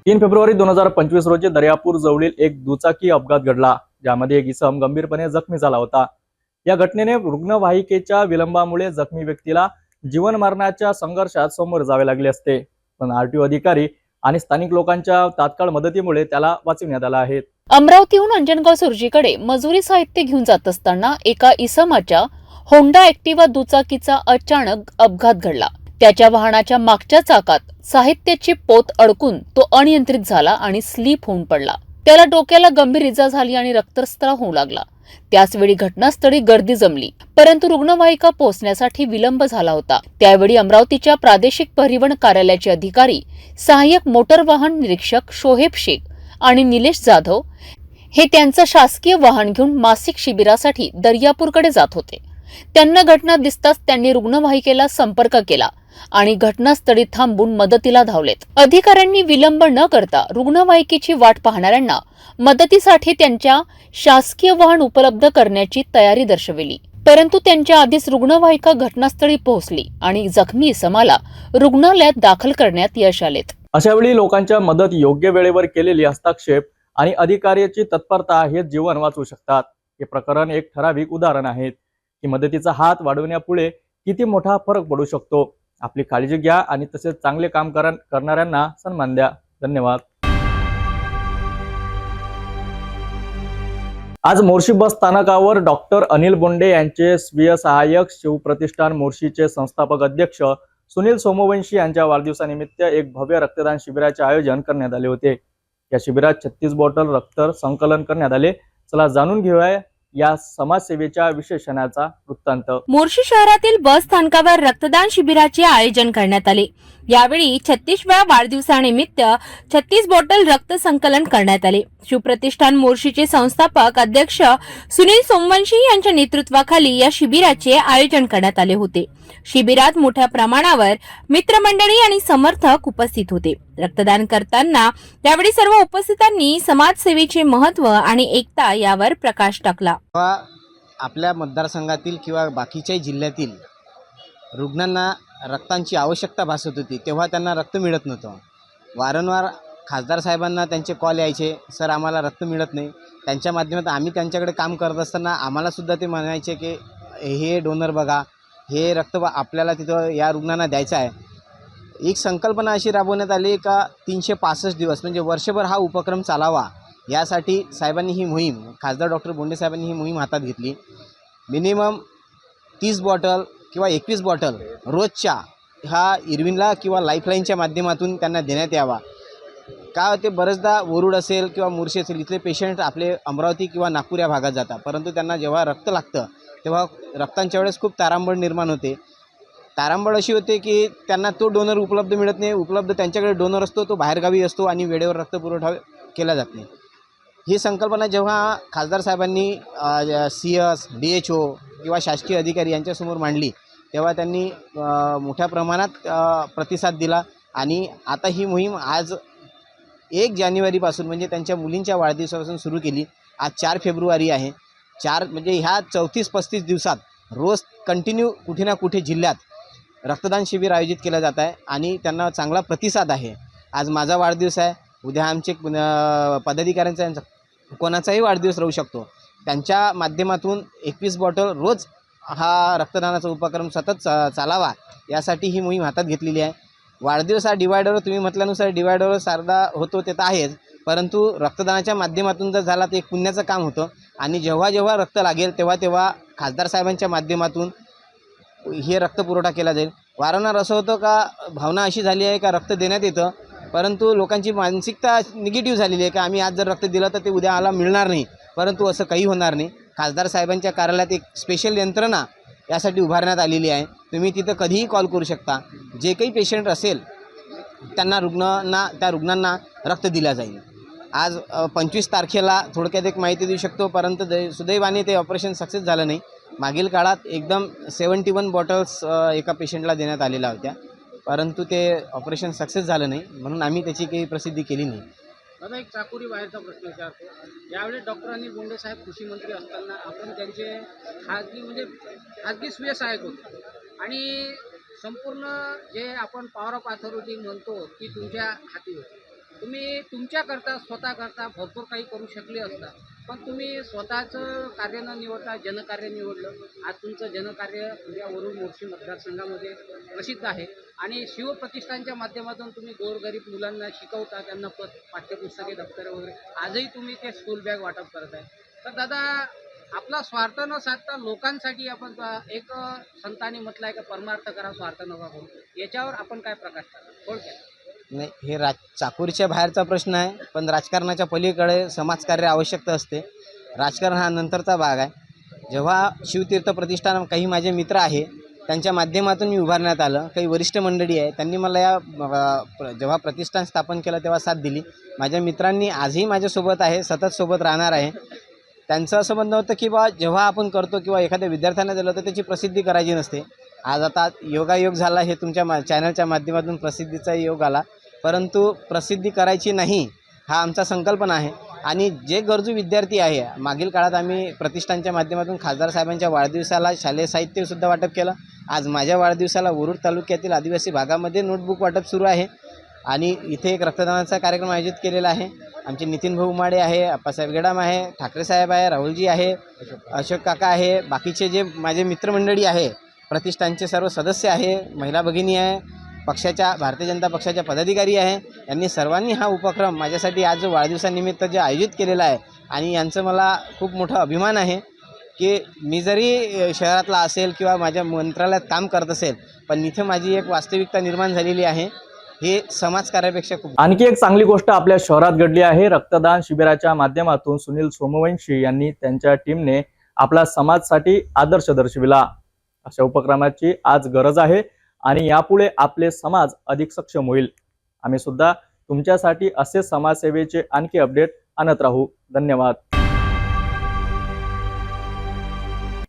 Speaker 1: 3 फेब्रुवारी 2025 रोजी दर्यापूर जवळील एक दुचाकी अपघात घडला, ज्यामध्ये एक इसम गंभीरपणे जखमी झाला होता. या घटनेने रुग्णवाहिकेच्या विलंबामुळे जखमी व्यक्तीला जीवन मरणाच्या संघर्षात समोर जावे लागले असते, पण आरटीओ अधिकारी आणि स्थानिक लोकांच्या तात्काळ मदतीमुळे त्याला वाचवण्यात आला आहे.
Speaker 4: अमरावतीहून अंजनगाव सुर्जीकडे मजुरी साहित्य घेऊन जात असताना एका इसमाच्या होंडा ऍक्टिवा दुचाकीचा अचानक अपघात घडला. त्याच्या वाहनाच्या मागच्या चाकात साहित्याची पोत अडकून तो अनियंत्रित झाला आणि स्लिप होऊन पडला. त्याला डोक्याला गंभीर इजा झाली आणि रक्तस्राव होऊ लागला. त्याचवेळी घटनास्थळी गर्दी जमली, परंतु रुग्णवाहिका पोहोचण्यासाठी विलंब झाला होता. त्यावेळी अमरावतीच्या प्रादेशिक परिवहन कार्यालयाचे अधिकारी, सहाय्यक मोटर वाहन निरीक्षक शोहेब शेख आणि निलेश जाधव हे त्यांचं शासकीय वाहन घेऊन मासिक शिबिरासाठी दर्यापूरकडे जात होते. त्यांना घटना दिसताच त्यांनी रुग्णवाहिकेला संपर्क केला आणि घटनास्थळी थांबून मदतीला धावलेत. अधिकाऱ्यांनी विलंब न करता रुग्णवाहिकेची वाट पाहणाऱ्यांना मदतीसाठी त्यांच्या शासकीय वाहन उपलब्ध करण्याची तयारी दर्शविली. परंतु त्यांच्या आधीच रुग्णवाहिका घटनास्थळी पोहोचली आणि जखमी इसमाला रुग्णालयात दाखल करण्यात यश आलेत.
Speaker 1: अशा वेळी लोकांच्या मदत, योग्य वेळेवर केलेली हस्तक्षेप आणि अधिकाऱ्याची तत्परता हे जीवन वाचवू शकतात. हे प्रकरण एक ठराविक उदाहरण आहे की मदतीचा हात वाढवण्यापुढे किती मोठा फरक पडू शकतो. आपली काळजी घ्या आणि तसेच चांगले काम करणाऱ्यांना सन्मान द्या. धन्यवाद. आज मोर्शी बस स्थानकावर डॉक्टर अनिल बोंडे यांचे स्वीय सहाय्यक, शिवप्रतिष्ठान मोर्शीचे संस्थापक अध्यक्ष सुनील सोमवंशी यांच्या वाढदिवसानिमित्त एक भव्य रक्तदान शिबिराचे आयोजन करण्यात आले होते. या शिबिरात 36 बॉटल रक्त संकलन करण्यात आले. चला जाणून घेऊया या समाजसेवेच्या विशेषणाचा वृत्तांत.
Speaker 12: मोर्शी शहरातील बस स्थानकावर रक्तदान शिबिराचे आयोजन करण्यात आले. यावेळी 36व्या वाढदिवसानिमित्त 36 बॉटल रक्त संकलन करण्यात आले. शिवप्रतिष्ठान मोर्शीचे संस्थापक अध्यक्ष सुनील सोमवंशी यांच्या नेतृत्वाखाली या शिबिराचे आयोजन करण्यात आले होते. शिबिरात मोठ्या प्रमाणावर मित्रमंडळी आणि समर्थक उपस्थित होते. रक्तदान करताना यावेळी सर्व उपस्थितांनी समाजसेवेचे महत्त्व आणि एकता यावर प्रकाश टाकला.
Speaker 8: आपल्या मतदारसंघातील किंवा बाकीच्याही जिल्ह्यातील रुग्णांना रक्तांची आवश्यकता भासत होती, तेव्हा त्यांना रक्त मिळत नव्हतं. वारंवार खासदार साहेबांना त्यांचे कॉल यायचे, सर आम्हाला रक्त मिळत नाही. त्यांच्या माध्यमातून आम्ही त्यांच्याकडे काम करत असताना आम्हालासुद्धा ते म्हणायचे की हे डोनर बघा, हे रक्त आपल्याला तिथं या रुग्णांना द्यायचं आहे. एक संकल्पना अशी राबवण्यात आली का 365 दिवस म्हणजे वर्षभर हा उपक्रम चालावा, यासाठी साहेबांनी ही मोहीम, खासदार डॉक्टर बोंडे साहेबांनी ही मोहीम हातात घेतली. मिनिमम 30 बॉटल किंवा 21 बॉटल रोजच्या हा इरविनला किंवा लाईफलाईनच्या माध्यमातून त्यांना देण्यात यावा. का ते बरेचदा वरुड असेल किंवा मोर्शी असेल, इथले पेशंट आपले अमरावती किंवा नागपूर या भागात जातात, परंतु त्यांना जेव्हा रक्त लागतं तेव्हा रक्तांच्या वेळेस खूप तारांबळ निर्माण होते. तारांबळ अशी होते की त्यांना तो डोनर उपलब्ध मिळत नाही. उपलब्ध त्यांच्याकडे डोनर असतो, तो बाहेरगावी असतो आणि वेळेवर रक्तपुरवठा केला जात नाही. ही संकल्पना जेव्हा खासदार साहेबांनी CS, DHO किंवा शासकीय अधिकारी यांच्यासमोर मांडली, तेव्हा त्यांनी मोठ्या प्रमाणात प्रतिसाद दिला आणि आता ही मोहीम आज 1 जानेवारीपासून म्हणजे त्यांच्या मुलींच्या वाढदिवसापासून सुरू केली. आज 4 फेब्रुवारी आहे. 4 म्हणजे ह्या 34-35 दिवसात रोज कंटिन्यू कुठे ना कुठे जिल्ह्यात रक्तदान शिबिर आयोजित केलं जात आहे आणि त्यांना चांगला प्रतिसाद आहे. आज माझा वाढदिवस आहे, उद्या आमचे पदाधिकाऱ्यांचा कोणाचाही वाढदिवस राहू शकतो. त्यांच्या माध्यमातून 21 बॉटल रोज हा रक्तदानाचा उपक्रम सतत चालावा, यासाठी ही मोहीम हातात घेतलेली आहे. वाढदिवस हा डिवायडरवर तुम्ही म्हटल्यानुसार डिवायडरवर सारदा होतो ते तर आहेच, परंतु रक्तदानाच्या माध्यमातून जर झाला तर एक पुण्याचं काम होतं आणि जेव्हा जेव्हा रक्त लागेल तेव्हा तेव्हा खासदार साहेबांच्या माध्यमातून हे रक्तपुरवठा केला जाईल. वारंवार असं होतं का भावना अशी झाली आहे का रक्त देण्यात येतं, परंतु लोकांची मानसिकता निगेटिव्ह झालेली आहे की आम्ही आज जर रक्त दिलं तर ते उद्या आला मिळणार नाही, परंतु असं काही होणार नाही. खासदार साहेबांच्या कार्यालयात एक स्पेशल यंत्रणा यासाठी उभारण्यात आलेली आहे. तुम्ही तिथं कधीही कॉल करू शकता. जे काही पेशंट असेल त्यांना त्या रुग्णांना रक्त दिलं जाईल. आज 25 तारखेला थोडक्यात एक माहिती देऊ शकतो, परंतु सुदैवाने ते ऑपरेशन सक्सेस झालं नाही. मागील काळात एकदम 71 बॉटल्स एका पेशंटला देण्यात आलेल्या होत्या, परंतु ते ऑपरेशन सक्सेस झालं नाही, म्हणून आम्ही त्याची काही प्रसिद्धी केली नाही.
Speaker 16: दादा, एक चाकोरी बाहेरचा प्रश्न विचारतो. यावेळेस डॉक्टर अनिल बोंडे साहेब कृषी मंत्री असताना आपण त्यांचे खाजगी स्वीय सहाय्यक होते आणि संपूर्ण जे आपण पॉवर ऑफ अथॉरिटी म्हणतो ती तुमच्या हाती होती. तुम्ही तुमच्याकरता स्वतःकरता भरपूर काही करू शकले असता, पण तुम्ही स्वतःचं कार्य न निवडता जनकार्य निवडलं. आज तुमचं जनकार्य या वरुड मोर्शी मतदारसंघामध्ये प्रसिद्ध आहे आणि शिवप्रतिष्ठानच्या माध्यमातून तुम्ही गोरगरीब मुलांना शिकवता, त्यांना पाठ्यपुस्तके, दप्तरे वगैरे, आजही तुम्ही ते स्कूल बॅग वाटप करत आहे. तर दादा, आपला स्वार्थ न साधता लोकांसाठी आपण एक संतांनी म्हटलं आहे का परमार्थ करा, स्वार्थ नका करू, याच्यावर आपण काय प्रकाश टाका थोडक्यात?
Speaker 8: नाही, हे चाकोरीच्या बाहेरचा प्रश्न आहे, पण राजकारणाच्या पलीकडे समाजकार्य आवश्यकता असते. राजकारण हा नंतरचा भाग आहे. जेव्हा शिवतीर्थ प्रतिष्ठान, काही माझे मित्र आहे त्यांच्या माध्यमातून मी उभारण्यात आलं. काही वरिष्ठ मंडळी आहे, त्यांनी मला जेव्हा प्रतिष्ठान स्थापन केलं तेव्हा साथ दिली. माझ्या मित्रांनी आजही माझ्यासोबत आहे, सतत सोबत राहणार आहे. त्यांचं असं म्हणणं होतं की बा जेव्हा आपण करतो किंवा एखाद्या विद्यार्थ्यांना दिलं तर त्याची प्रसिद्धी करायची नसते. आज आता योगायोग झाला, हे तुमच्या चॅनलच्या माध्यमातून प्रसिद्धीचा योग आला, परंतु प्रसिद्धी करायची नाही हा आमचा संकल्पना आहे. आणि जे गरजू विद्यार्थी आहे, मागील काळात आम्ही प्रतिष्ठानच्या माध्यमातून खासदार साहेबांच्या वाढदिवसाला शालेय साहित्यसुद्धा वाटप केलं. आज माझ्या वाढदिवसाला वरुड तालुक्यातील आदिवासी भागामध्ये नोटबुक वाटप सुरू आहे. आणि इथे एक रक्तदानाचा कार्यक्रम आयोजित केलेला आहे. आमचे नितीन भाऊ उमाडे आहे, अप्पासाहेब गेडाम आहे, ठाकरे साहेब आहे, राहुलजी आहे, अशोक काका आहे, बाकीचे जे माझे मित्रमंडळी आहे, प्रतिष्ठानचे सर्व सदस्य आहे, महिला भगिनी आहे, पक्षाच्या भारतीय जनता पक्षाच्या पदाधिकारी आहे, यांनी सर्वांनी हा उपक्रम माझ्यासाठी आज जो वाढदिवसानिमित्त जे आयोजित केलेला आहे आणि यांचं मला खूप मोठा अभिमान आहे की मी जरी शहरातला असेल किंवा माझ्या मंत्रालयात काम करत असेल, पण इथं माझी एक वास्तविकता निर्माण झालेली आहे. हे समाजकार्यापेक्षा खूप.
Speaker 1: आणखी एक चांगली गोष्ट आपल्या शहरात घडली आहे. रक्तदान शिबिराच्या माध्यमातून सुनील सोमवंशी यांनी त्यांच्या टीमने आपला समाजासाठी आदर्श दर्शविला. अशा उपक्रमाची आज गरज आहे आणि यापुढे आपले समाज अधिक सक्षम होईल. आम्ही सुद्धा तुमच्यासाठी असे समाजसेवेचे आणखी अपडेट आणत राहू. धन्यवाद.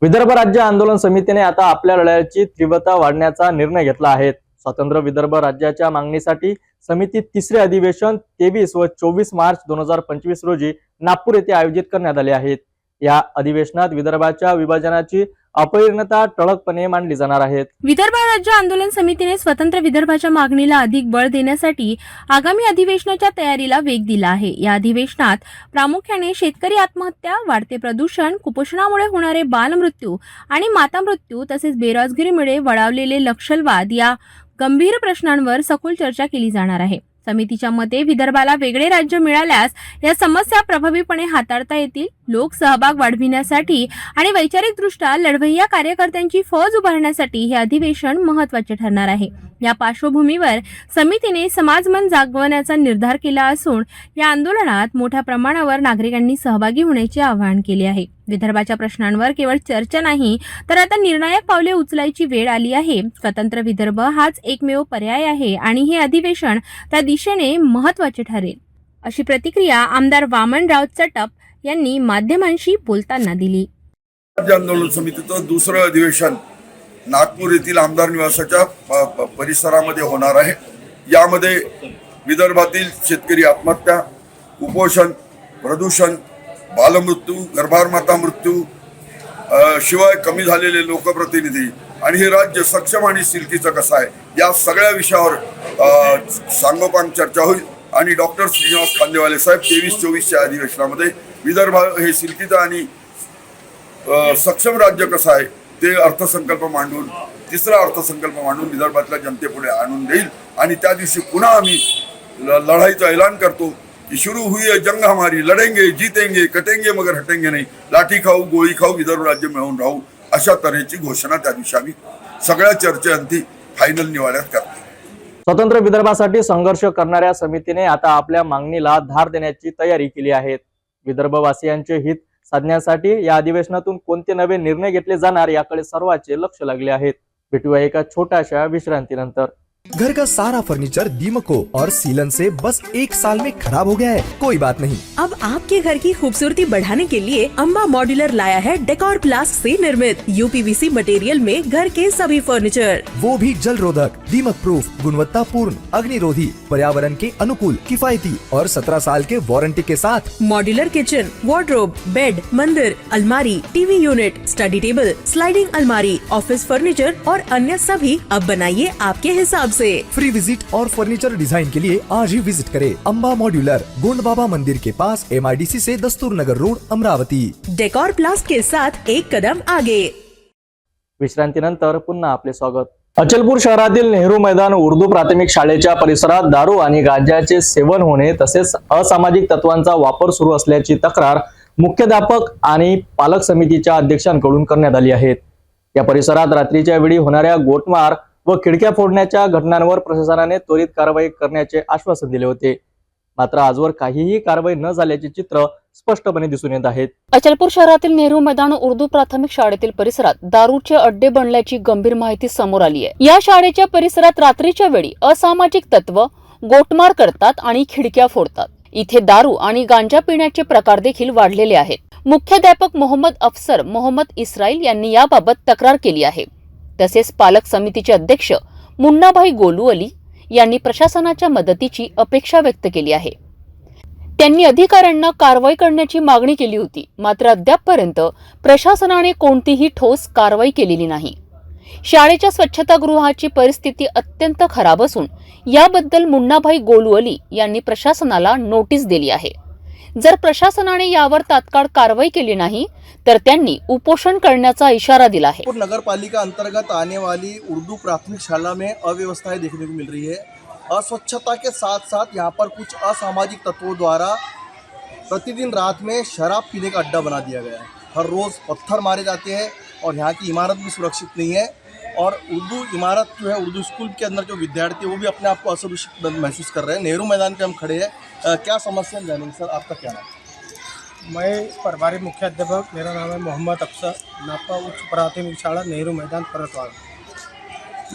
Speaker 1: विदर्भ राज्य आंदोलन समितीने आता आपल्या लढ्याची तीव्रता वाढवण्याचा निर्णय घेतला आहे. स्वतंत्र विदर्भ राज्याच्या मागणीसाठी समिती तिसरे अधिवेशन 23 व 24 मार्च 2025 रोजी नागपूर येथे आयोजित करण्यात आले आहेत. या अधिवेशनात विदर्भाच्या विभाजनाची अपरिणता ठळकपणे मांडली जाणार आहेत.
Speaker 12: विदर्भ राज्य आंदोलन समितीने स्वतंत्र विदर्भाच्या मागणीला अधिक बळ देण्यासाठी आगामी अधिवेशनाच्या तयारीला वेग दिला आहे. या अधिवेशनात प्रामुख्याने शेतकरी आत्महत्या, वाढते प्रदूषण, कुपोषणामुळे होणारे बालमृत्यू आणि माता मृत्यू तसेच बेरोजगारीमुळे वळावलेले नक्षलवाद या गंभीर प्रश्नांवर सखोल चर्चा केली जाणार आहे. समितीच्या मते विदर्भाला वेगळे राज्य मिळाल्यास या समस्या प्रभावीपणे हाताळता येतील. लोक सहभाग वाढविण्यासाठी आणि वैचारिकदृष्ट्या लढवय्या कार्यकर्त्यांची फौज उभारण्यासाठी हे अधिवेशन महत्त्वाचे ठरणार आहे. या पार्श्वभूमीवर समितीने समाजमन जागवण्याचा निर्धार केला असून या आंदोलनात मोठ्या प्रमाणावर नागरिकांनी सहभागी होण्याचे आवाहन केले आहे. विदर्भाच्या प्रश्नांवर केवळ चर्चा नाही तर आता निर्णायक पावले उचलायची वेळ आली आहे. स्वतंत्र विदर्भ हाच एकमेव पर्याय आहे आणि हे अधिवेशन त्या दिशेने महत्त्वाचे ठरेल, अशी प्रतिक्रिया आमदार वामनराव चटप यांनी माध्यमांशी बोलताना दिली.
Speaker 17: राज्य आंदोलन समितीचं दुसरं अधिवेशन नागपूर येथील आमदार निवासाच्या परिसरामध्ये होणार आहे. यामध्ये विदर्भातील शेतकरी आत्महत्या, कुपोषण, प्रदूषण, बालमृत्यू, गर्भार माता मृत्यू, शिवाय कमी झालेले लोकप्रतिनिधी आणि हे राज्य सक्षम आणि सिल्कीचं कसं आहे या सगळ्या विषयावर सांगोपांग चर्चा होईल. आणि डॉक्टर श्रीनिवास खांदेवाले साहेब 23-24च्या अधिवेशनामध्ये विदर्भ हे सिल्कीचं आणि सक्षम राज्य कसं आहे ते अर्थसंकल्प मांडून, तिसरा अर्थसंकल्प मांडून विदर्भातल्या जनतेपुढे आणून देईल. आणि त्या दिवशी पुन्हा आम्ही लढाईचं ऐलान करतो की शुरू हुई है जंग हमारी, लढेंगे, जीतेंगे, कटेंगे मगर हटेंगे नाही, लाठी खाऊ, गोळी खाऊ, विदर्भ राज्य मिळवून राहू, अशा तऱ्हेची घोषणा त्या दिवशी आम्ही सगळ्या चर्चेअंती फायनल निवाड्यात करतो.
Speaker 1: स्वतंत्र विदर्भासाठी संघर्ष करणाऱ्या समितीने आता आपल्या मागणीला धार देण्याची तयारी केली आहे. विदर्भवासियांचे हित साधण्यासाठी या अधिवेशनातून कोणते नवे निर्णय घेतले जाणार याकडे सर्वांचे लक्ष लागले आहेत. भेटूया एका छोट्याशा विश्रांतीनंतर.
Speaker 18: घर का सारा फर्नीचर दीमको और सीलन से बस 1 साल में खराब हो गया है, कोई बात नहीं।
Speaker 3: अब आपके घर की खूबसूरती बढ़ाने के लिए अम्बा मॉड्यूलर लाया है डेकोर प्लास्ट से निर्मित यूपीवीसी मटेरियल में घर के सभी फर्नीचर,
Speaker 18: वो भी जल रोधक, दीमक प्रूफ, गुणवत्ता पूर्ण, अग्निरोधी, पर्यावरण के अनुकूल, किफायती और 17 साल के वारंटी के साथ।
Speaker 3: मॉड्यूलर किचन, वार्डरोब, बेड, मंदिर, अलमारी, TV unit, study table, sliding अलमारी, ऑफिस फर्नीचर और अन्य सभी अब बनाइए आपके हिसाब से।
Speaker 18: फ्री विजिट और फर्नीचर डिजाइन के लिए आज ही विजिट करें अम्बा मॉड्यूलर, गोंड बाबा मंदिर के पास, MIDC से दस्तूर नगर रोड, अमरावती।
Speaker 3: डेकोर प्लास्ट के साथ एक कदम आगे।
Speaker 1: विश्रांतीनंतर पुन्हा आपले स्वागत. अचलपूर शहरातील नेहरू मैदान उर्दू प्राथमिक शाळेच्या परिसरात दारू आणि गांजाचे सेवन होणे तसेच असामाजिक तत्वांचा वापर सुरू असल्याची तक्रार मुख्याध्यापक आणि पालक समितीच्या अध्यक्षांकडून करण्यात आली आहे. या परिसरात रात्रीच्या वेळी होणाऱ्या गोटमार व खिडक्या फोडण्याच्या घटनांवर प्रशासनाने त्वरित कारवाई करण्याचे आश्वासन दिले होते. मात्र आजवर काहीही कारवाई न झाल्याचे चित्र स्पष्टपणे दिसून येत आहेत.
Speaker 4: अचलपूर शहरातील नेहरू मैदान उर्दू प्राथमिक शाळेतील परिसरात दारूचे अड्डे बनल्याची गंभीर माहिती समोर आली आहे. या शाळेच्या परिसरात रात्रीच्या वेळी असामाजिक तत्व गोटमार करतात आणि खिडक्या फोडतात. इथे दारू आणि गांजा पिण्याचे प्रकार देखील वाढलेले आहेत. मुख्याध्यापक मोहम्मद अफसर मोहम्मद इस्राईल यांनी याबाबत तक्रार केली आहे. तसेच पालक समितीचे अध्यक्ष मुन्नाभाई गोलू अली यांनी प्रशासनाच्या मदतीची अपेक्षा व्यक्त केली आहे. त्यांनी अधिकाऱ्यांना कारवाई करण्याची मागणी केली होती, मात्र अद्यापपर्यंत प्रशासनाने कोणतीही ठोस कारवाई केलेली नाही. शाळेच्या स्वच्छतागृहाची परिस्थिती अत्यंत खराब असून याबद्दल मुन्नाभाई गोलू अली यांनी प्रशासनाला नोटीस दिली आहे. जर प्रशासनाने यावर तात्काळ कारवाई केली नाही तर त्यांनी उपोषण करण्याचा इशारा दिला है.
Speaker 19: नगर पालिका अंतर्गत आने वाली उर्दू प्राथमिक शाला में अव्यवस्थाएं देखने को मिल रही है. अस्वच्छता के साथ साथ यहाँ पर कुछ असामाजिक तत्वों द्वारा प्रतिदिन रात में शराब पीने का अड्डा बना दिया गया है. हर रोज़ पत्थर मारे जाते हैं और यहाँ की इमारत भी सुरक्षित नहीं है. और उर्दू इमारत जो है, उर्दू स्कूल के अंदर जो विद्यार्थी वो भी अपने आप को असुरक्षित महसूस कर रहे हैं. नेहरू मैदान पे हम खड़े हैं. क्या समस्या जानेंगे सर, आपका क्या नाम?
Speaker 20: मैं प्रभारी मुख्याध्यापक, मेरा नाम है मोहम्मद अफसर, नापा उच्च प्राथमिक शाला नेहरू मैदान परतवाड़.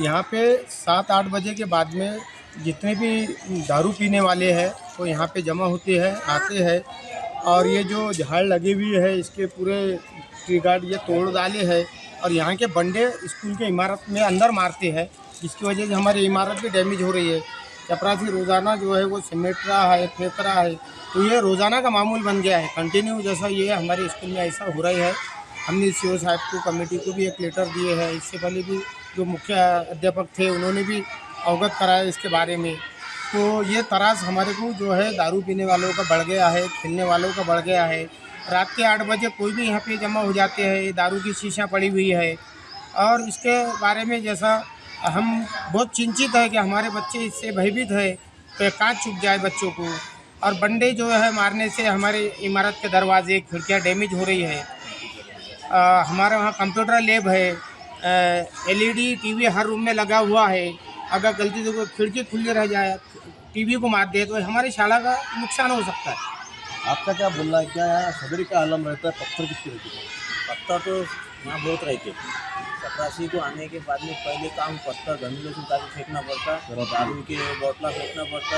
Speaker 20: यहाँ पे 7-8 बजे के बाद में जितने भी दारू पीने वाले हैं वो यहाँ पे जमा होते हैं, आते हैं. और ये जो झाड़ लगी हुई है इसके पूरे ट्री गार्ड ये तोड़ डाले हैं और यहाँ के बंडे स्कूल के इमारत में अंदर मारते हैं, जिसकी वजह से हमारी इमारत भी डैमेज हो रही है. चपरासी रोज़ाना जो है वो सिमेट रहा है, फेंक रहा है. तो ये रोज़ाना का मामूल बन गया है, कंटिन्यू जैसा ये हमारे स्कूल में ऐसा हो रहा है. हमने CO साहब को, कमेटी को भी एक लेटर दिए हैं. इससे पहले भी जो मुख्य अध्यापक थे उन्होंने भी अवगत कराया इसके बारे में. तो ये तरास हमारे को जो है दारू पीने वालों का बढ़ गया है, खेलने वालों का बढ़ गया है. रात के 8 बजे कोई भी यहाँ पे जमा हो जाते हैं, दारू की शीशियाँ पड़ी हुई है. और इसके बारे में जैसा हम बहुत चिंतित है कि हमारे बच्चे इससे भयभीत है, तो कांच चुप जाए बच्चों को. और बंडे जो है मारने से हमारे इमारत के दरवाजे खिड़कियाँ डैमेज हो रही है. हमारे वहाँ कंप्यूटर लैब है, LED TV हर रूम में लगा हुआ है. अगर गलती से कोई खिड़की खुली रह जाए, TV को मार दे तो हमारी शाला का नुकसान हो सकता है.
Speaker 19: आपका क्या बोलना है, क्या यहाँ सदरी का आलम रहता है? पत्थर कितने रहते हैं?
Speaker 21: पत्थर तो यहाँ बहुत रहते. चपरासी को आने के बाद में पहले काम पत्थर गंदगी से ताकि फेंकना पड़ता, दारू के बोतला फेंकना पड़ता,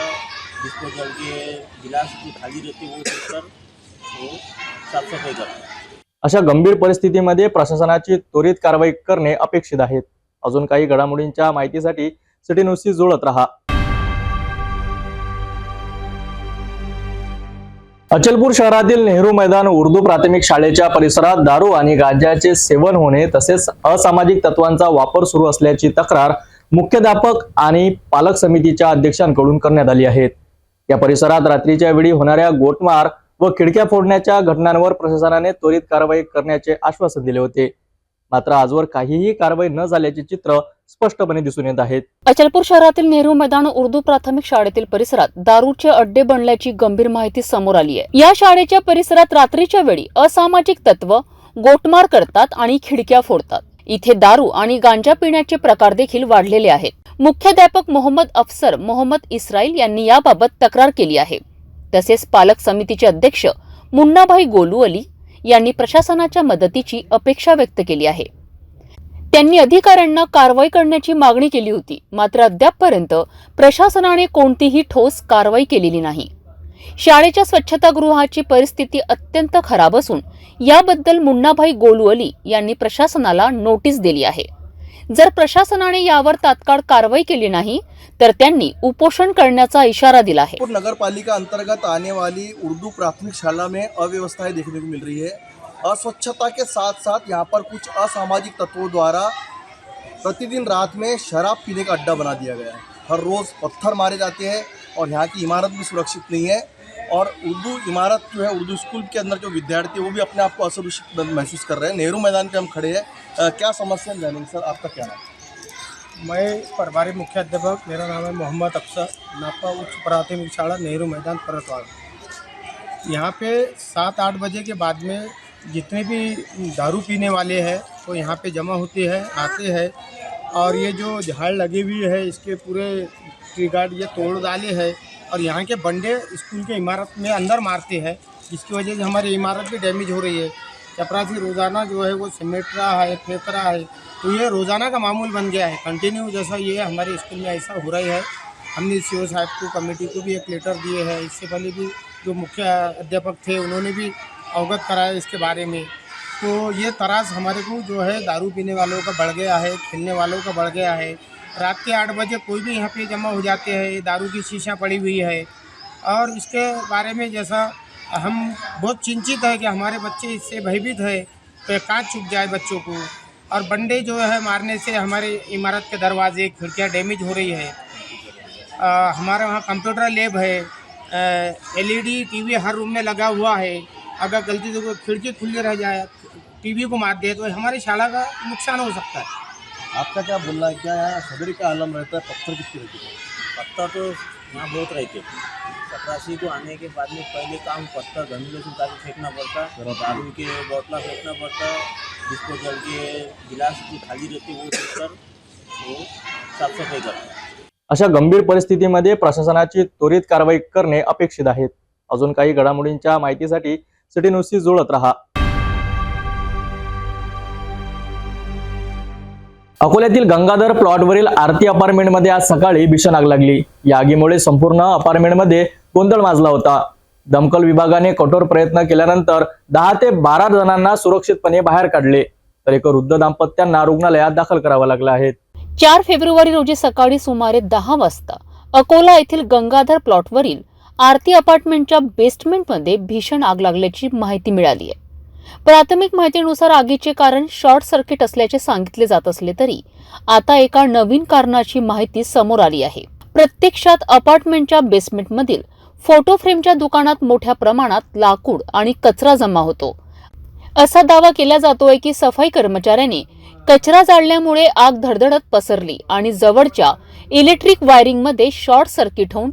Speaker 21: डिस्पोजल के गिलास जो खाली रहते वो फेंककर वो साफ सफाई करता.
Speaker 1: अशा गंभीर परिस्थितीमध्ये प्रशासनाची त्वरित कारवाई करणे अपेक्षित आहे. अजून काही घडामोडींच्या माहितीसाठी सिटी न्यूजशी जोडत रहा. अचलपूर शहरातील नेहरू मैदान उर्दू प्राथमिक शाळेच्या परिसरात दारू आणि गांजाचे सेवन होणे तसेच असामाजिक तत्वांचा वापर सुरू असल्याची तक्रार मुख्याध्यापक आणि पालक समितीच्या अध्यक्षांकडून करण्यात आली आहे. या परिसरात रात्रीच्या वेळी होणाऱ्या गोटमार व खिडक्या फोडण्याच्या घटनांवर प्रशासनाने त्वरित कारवाई करण्याचे आश्वासन दिले होते. मात्र आजवर काहीही कारवाई न झाल्याचे चित्र स्पष्टपणे दिसून येत आहेत.
Speaker 4: अचलपूर शहरातील नेहरू मैदान उर्दू प्राथमिक शाळेतील परिसरात दारूचे अड्डे बनल्याची गंभीर माहिती समोर आली आहे. या शाळेच्या परिसरात रात्रीच्या वेळी असामाजिक तत्व गोटमार करतात आणि खिडक्या फोडतात. इथे दारू आणि गांजा पिण्याचे प्रकार देखील वाढलेले आहेत. मुख्याध्यापक मोहम्मद अफसर मोहम्मद इस्राईल यांनी याबाबत तक्रार केली आहे. तसेच पालक समितीचे अध्यक्ष मुन्नाभाई गोलू अली यांनी प्रशासनाच्या मदतीची अपेक्षा व्यक्त केली आहे. त्यांनी अधिकाऱ्यांना कारवाई करण्याची मागणी केली होती, मात्र अद्यापपर्यंत प्रशासनाने कोणतीही ठोस कारवाई केलेली नाही. शाळेच्या स्वच्छतागृहाची परिस्थिती अत्यंत खराब असून याबद्दल मुन्नाभाई गोलू अली यांनी प्रशासनाला नोटीस दिली आहे. जर प्रशासनाने यावर तात्काळ कारवाई केली नाही तर त्यांनी उपोषण करण्याचा इशारा दिला है.
Speaker 19: नगर पालिका अंतर्गत आने वाली उर्दू प्राथमिक शाला में अव्यवस्थाएं देखने को मिल रही है. अस्वच्छता के साथ साथ यहाँ पर कुछ असामाजिक तत्वों द्वारा प्रतिदिन रात में शराब पीने का अड्डा बना दिया गया है. हर रोज़ पत्थर मारे जाते हैं और यहाँ की इमारत भी सुरक्षित नहीं है. और उर्दू इमारत जो है, उर्दू स्कूल के अंदर जो विद्यार्थी वो भी अपने आप को असुरक्षित महसूस कर रहे हैं. नेहरू मैदान पे हम खड़े हैं. क्या समस्या जानेंगे सर, आपका क्या नाम?
Speaker 20: मैं प्रभारी मुख्याध्यापक, मेरा नाम है मोहम्मद अफसर, नापा उच्च प्राथमिक शाला नेहरू मैदान परतवाड़. यहाँ पे 7-8 बजे के बाद में जितने भी दारू पीने वाले हैं वो यहाँ पे जमा होते हैं, आते हैं. और ये जो झाड़ लगी हुई है इसके पूरे ट्री गार्ड ये तोड़ डाले हैं और यहाँ के बंडे स्कूल के इमारत में अंदर मारते हैं, जिसकी वजह से हमारी इमारत भी डैमेज हो रही है। चपरासी रोज़ाना जो है वो सिमेट रहा है, फेंक रहा है, तो ये रोज़ाना का मामूल बन गया है। कंटिन्यू जैसा ये हमारे स्कूल में ऐसा हो रहा है। हमने CO साहब को, कमेटी को भी एक लेटर दिए हैं। इससे पहले भी जो मुख्य अध्यापक थे उन्होंने भी अवगत कराया इसके बारे में। तो ये तरास हमारे को जो है दारू पीने वालों का बढ़ गया है, खेलने वालों का बढ़ गया है। रात के 8 बजे कोई भी यहाँ पे जमा हो जाते हैं, दारू की शीशियाँ पड़ी हुई है। और इसके बारे में जैसा हम बहुत चिंतित है कि हमारे बच्चे इससे भयभीत है, तो कांच चुप जाए बच्चों को। और बंडे जो है मारने से हमारे इमारत के दरवाजे, खिड़कियाँ डैमेज हो रही है। हमारे वहाँ कंप्यूटर लैब है, LED TV हर रूम में लगा हुआ है। अगर गलती से कोई खिड़की खुली रह जाए, TV को मार दे, तो हमारी शाला का नुकसान हो सकता है।
Speaker 19: आपका क्या बोलना है, क्या यहाँ सदरी का आलम रहता है? पत्थर कितने रहते हैं?
Speaker 21: पत्थर तो यहाँ बहुत रहते। चपरासी को आने के बाद में पहले काम पत्थर गंदले से उतार के फेंकना पड़ता, दारू के बोतला फेंकना पड़ता, डिस्पोजल के गिलास जो खाली रहते वो फेंककर वो साफ सफाई करता।
Speaker 1: अशा गंभीर परिस्थितीमध्ये प्रशासनाची त्वरित कारवाई करणे अपेक्षित आहे। अजून काही घडामोडींच्या माहितीसाठी सिटी न्यूजशी जुळत रहा। अकोल्यातील गंगाधर प्लॉटवरील आरती अपार्टमेंटमध्ये आज सकाळी भीषण आग लागली। या आगीमुळे संपूर्ण अपार्टमेंटमध्ये गोंधळ माजला होता। दमकल विभागाने कठोर प्रयत्न केल्यानंतर 10 ते 12 जणांना सुरक्षितपणे बाहेर काढले, तर एक वृद्ध दाम्पत्यांना रुग्णालयात दाखल करावं लागलं आहे।
Speaker 4: 4 फेब्रुवारी रोजी सकाळी सुमारे 10 वाजता अकोला येथील गंगाधर प्लॉटवरील आरती अपार्टमेंटच्या बेसमेंटमध्ये भीषण आग लागल्याची माहिती मिळाली आहे। प्राथमिक माहितीनुसार आगीचे कारण शॉर्ट सर्किट असल्याचे सांगितले जात असले तरी आता एका नवीन कारणाची माहिती समोर आली आहे। प्रत्यक्षात अपार्टमेंटच्या बेसमेंटमधील फोटो फ्रेमच्या दुकानात मोठ्या प्रमाणात लाकूड आणि कचरा जमा होतो। असा दावा केला जातोय की सफाई कर्मचाऱ्यांनी कचरा जाळल्यामुळे आग धडधडत पसरली आणि जवळच्या इलेक्ट्रिक वायरिंगमध्ये शॉर्ट सर्किट होऊन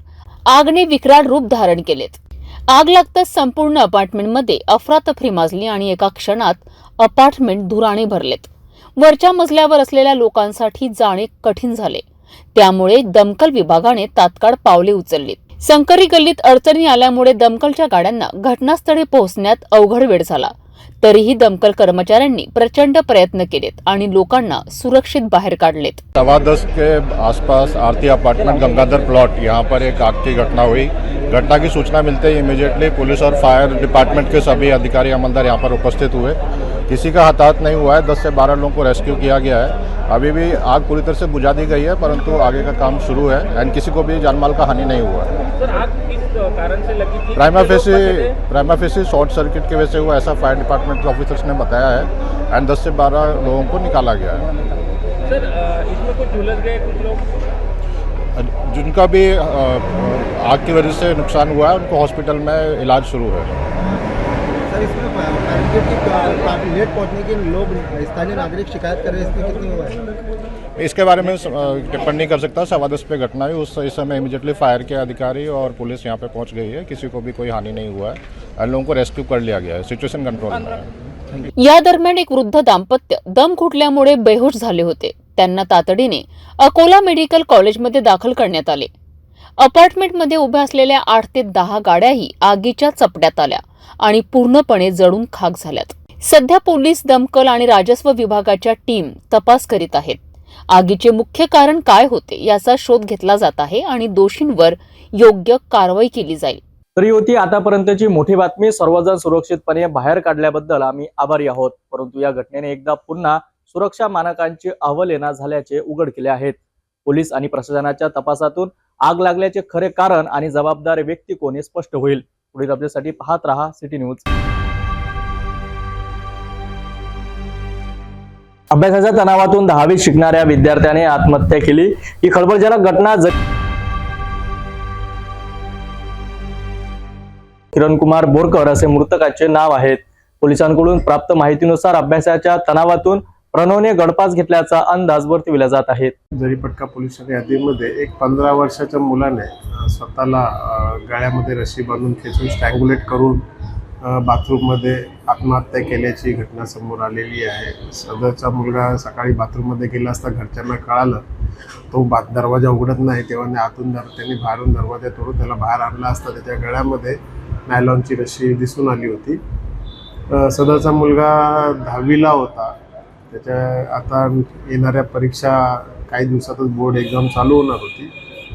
Speaker 4: आगने विकराळ रूप धारण केलेत। आग लागताच संपूर्ण अपार्टमेंटमध्ये अफरातफरी माजली आणि एका क्षणात अपार्टमेंट धुराने भरलेत। वरच्या मजल्यावर असलेल्या लोकांसाठी जाणे कठीण झाले, त्यामुळे दमकल विभागाने तात्काळ पावले उचलली। संकरी गल्लीत अडचणी आल्यामुळे दमकलच्या गाड्यांना घटनास्थळी पोहोचण्यात अवघड वेळ झाला, तरीही दमकल कर्मचाऱ्यांनी प्रचंड प्रयत्न केलेत आणि लोकांना सुरक्षित बाहेर काढलेत।
Speaker 2: 10:15 के आसपास आरती अपार्टमेंट गंगाधर प्लॉट यहाँ पर एक आग की घटना हुई। घटना की सूचना मिलते ही इमीडिएटली पुलिस और फायर डिपार्टमेंट के सभी अधिकारी अमलदार यहाँ पर उपस्थित हुए। किसी का हताहत नहीं हुआ है। 10 से 12 लोगों को रेस्क्यू किया गया है। अभी भी आग पूरी तरह से बुझा दी गई है, परंतु आगे का काम शुरू है एंड किसी को भी जानमाल का हानि नहीं हुआ है।
Speaker 6: सर, आग किस कारण से लगी थी?
Speaker 2: प्राइमा फेसी शॉर्ट सर्किट की वजह से हुआ, ऐसा फायर डिपार्टमेंट के ऑफिसर्स ने बताया है एंड 10 से 12 लोगों को निकाला गया है।
Speaker 6: सर, इसमें कुछ झुलस गए कुछ लोग,
Speaker 2: जिनका भी आग की वजह से नुकसान हुआ है, उनको हॉस्पिटल में इलाज शुरू है।
Speaker 19: सर, इसमें काफ़ी लेट पहुंचने के लोग स्थानीय नागरिक शिकायत कर रहे हैं, इसमें कितनी हुआ है?
Speaker 2: इसके बारे में टिप्पणी नहीं कर सकता। 10:15 पे घटना हुई, उस समय इमीडिएटली फायर के अधिकारी और पुलिस यहाँ पे पहुँच गई है। किसी को भी कोई हानि नहीं हुआ है और लोगों को रेस्क्यू कर लिया गया है। सिच्युएशन कंट्रोल में है।
Speaker 4: या दरम्यान एक वृद्ध दाम्पत्य दम घुटल्यामुळे बेहोश झाले होते। त्यांना तातडीने अकोला मेडिकल कॉलेजमध्ये दाखल करण्यात आले। अपार्टमेंटमध्ये उभ्या असलेल्या 8 ते 10 गाड्याही आगीच्या चपट्यात आल्या आणि पूर्णपणे जळून खाक झाल्यात। सध्या पोलीस, दमकल आणि राजस्व विभागाच्या टीम तपास करीत आहेत। आगीचे मुख्य कारण काय होते याचा शोध घेतला जात आहे आणि दोषींवर योग्य कारवाई केली जाईल।
Speaker 1: तरी होती आतापर्यंतची मोठी बातमी। सर्वजण सुरक्षितपणे बाहेर काढल्याबद्दल आम्ही आभारी आहोत, परंतु या घटनेने एकदा पुन्हा सुरक्षा मानकांची अवहेलना झाल्याचे उघड केले आहेत। पोलीस आणि प्रशासनाच्या तपासातून आग लागल्याचे खरे कारण आणि जबाबदार व्यक्ती कोण हे स्पष्ट होईल। पुढील अपडेटसाठी पाहत रहा सिटी न्यूज। अभ्यासाच्या तणावातून 10वी शिकणाऱ्या विद्यार्थ्याने आत्महत्या केली। ही खळबळजनक घटना किरण कुमार बोरकर असे मृतकाचे नाव आहेत। पोलिसांकडून प्राप्त माहितीनुसार अभ्यासाच्या तणावातून प्रणवने गळफास घेतल्याचा अंदाज वर्तविला जात आहे।
Speaker 22: जरीपटका पोलीस यादीमध्ये एक 15 वर्षाच्या मुलाने स्वतःला गळ्यामध्ये रशी बांधून खेचून स्ट्रँग्युलेट करून बाथरूममध्ये आत्महत्या केल्याची घटना समोर आलेली आहे। सदरचा मुलगा सकाळी बाथरूममध्ये गेला असता घरच्यांना कळालं तो दरवाजा उघडत नाही तेव्हा त्यांनी बाहेरून दरवाजा तोडून त्याला बाहेर आणला असता त्याच्या गळ्यामध्ये नायलॉनची रशी दिसून आली होती. सदरचा मुलगा 10वीला होता. त्याच्या आता येणाऱ्या परीक्षा काही दिवसातच बोर्ड एक्झाम चालू होणार होती.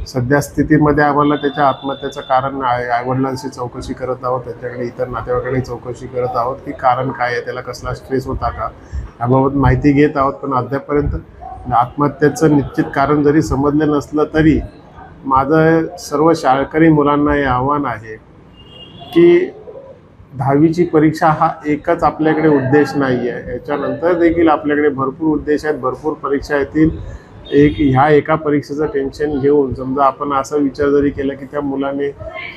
Speaker 22: सध्या स्थितीमध्ये आम्हाला त्याच्या आत्महत्येचं कारण आईवडिलांशी चौकशी करत आहोत, त्याच्याकडे इतर नातेवाईकांनी चौकशी करत आहोत की कारण काय आहे, त्याला कसला स्ट्रेस होता का याबाबत माहिती घेत आहोत. पण अद्यापर्यंत आत्महत्येचं निश्चित कारण जरी समजलं नसलं तरी माझं सर्व शाळकरी मुलांना हे आव्हान आहे की 10वीची परीक्षा हा एकच आपल्याकडे उद्देश नाही आहे. याच्यानंतर देखील आपल्याकडे भरपूर उद्देश आहेत, भरपूर परीक्षा येतील. ह्या एका परीक्षेचं टेन्शन घेऊन समजा आपण असा विचार जरी केला की त्या मुलाने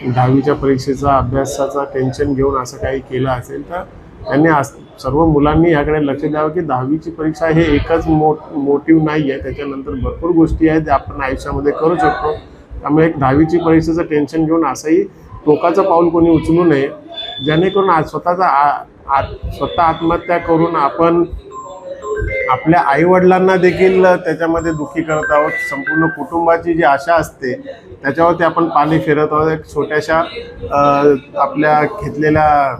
Speaker 22: 10वीच्या परीक्षेचा अभ्यासाचा टेन्शन घेऊन असं काही केलं असेल तर त्यांनी सर्व मुलांनी याकडे लक्ष द्यावं की 10वीची परीक्षा हे एकच मोटिव्ह नाही आहे. त्याच्यानंतर भरपूर गोष्टी आहेत ज्या आपण आयुष्यामध्ये करू शकतो. त्यामुळे 10वीची परीक्षेचं टेन्शन घेऊन असंही टोकाचं पाऊल कोणी उचलू नये जेणेकरून स्वतः आत्महत्या करून आपण आपल्या आईवडिलांना देखील त्याच्यामध्ये दुःखी करत आहोत. संपूर्ण कुटुंबाची जी आशा असते त्याच्यावरती आपण पाणी फिरत आहोत. एक छोट्याशा आपल्या घेतलेल्या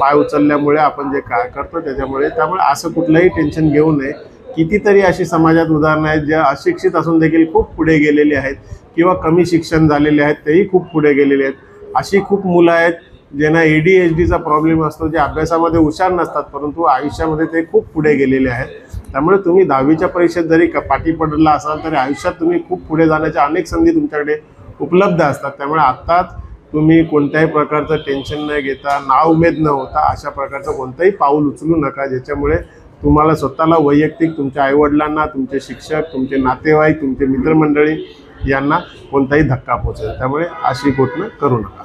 Speaker 22: पाय उचलल्यामुळे आपण जे काय करतो त्यामुळे असं कुठलंही टेन्शन घेऊ नये. कितीतरी अशी समाजात उदाहरणं आहेत ज्या अशिक्षित असून देखील खूप पुढे गेलेले आहेत किंवा कमी शिक्षण झालेले आहेत तेही खूप पुढे गेलेले आहेत. अशी खूप मुलं आहेत ज्यांना ADHDचा प्रॉब्लेम असतो, जे अभ्यासामध्ये हुशार नसतात परंतु आयुष्यामध्ये ते खूप पुढे गेलेले आहेत. त्यामुळे तुम्ही 10वीच्या परीक्षेत जरी पाठी पडला असाल तरी आयुष्यात तुम्ही खूप पुढे जाण्याच्या अनेक संधी तुमच्याकडे उपलब्ध असतात. त्यामुळे आत्ताच तुम्ही कोणत्याही प्रकारचं टेन्शन न घेता, नाउमेद न होता अशा प्रकारचं कोणतंही पाऊल उचलू नका ज्याच्यामुळे तुम्हाला स्वतःला वैयक्तिक, तुमच्या आईवडिलांना, तुमचे शिक्षक, तुमचे नातेवाईक, तुमचे मित्रमंडळी यांना कोणताही धक्का पोहोचेल. त्यामुळे अशी घटना करू नका.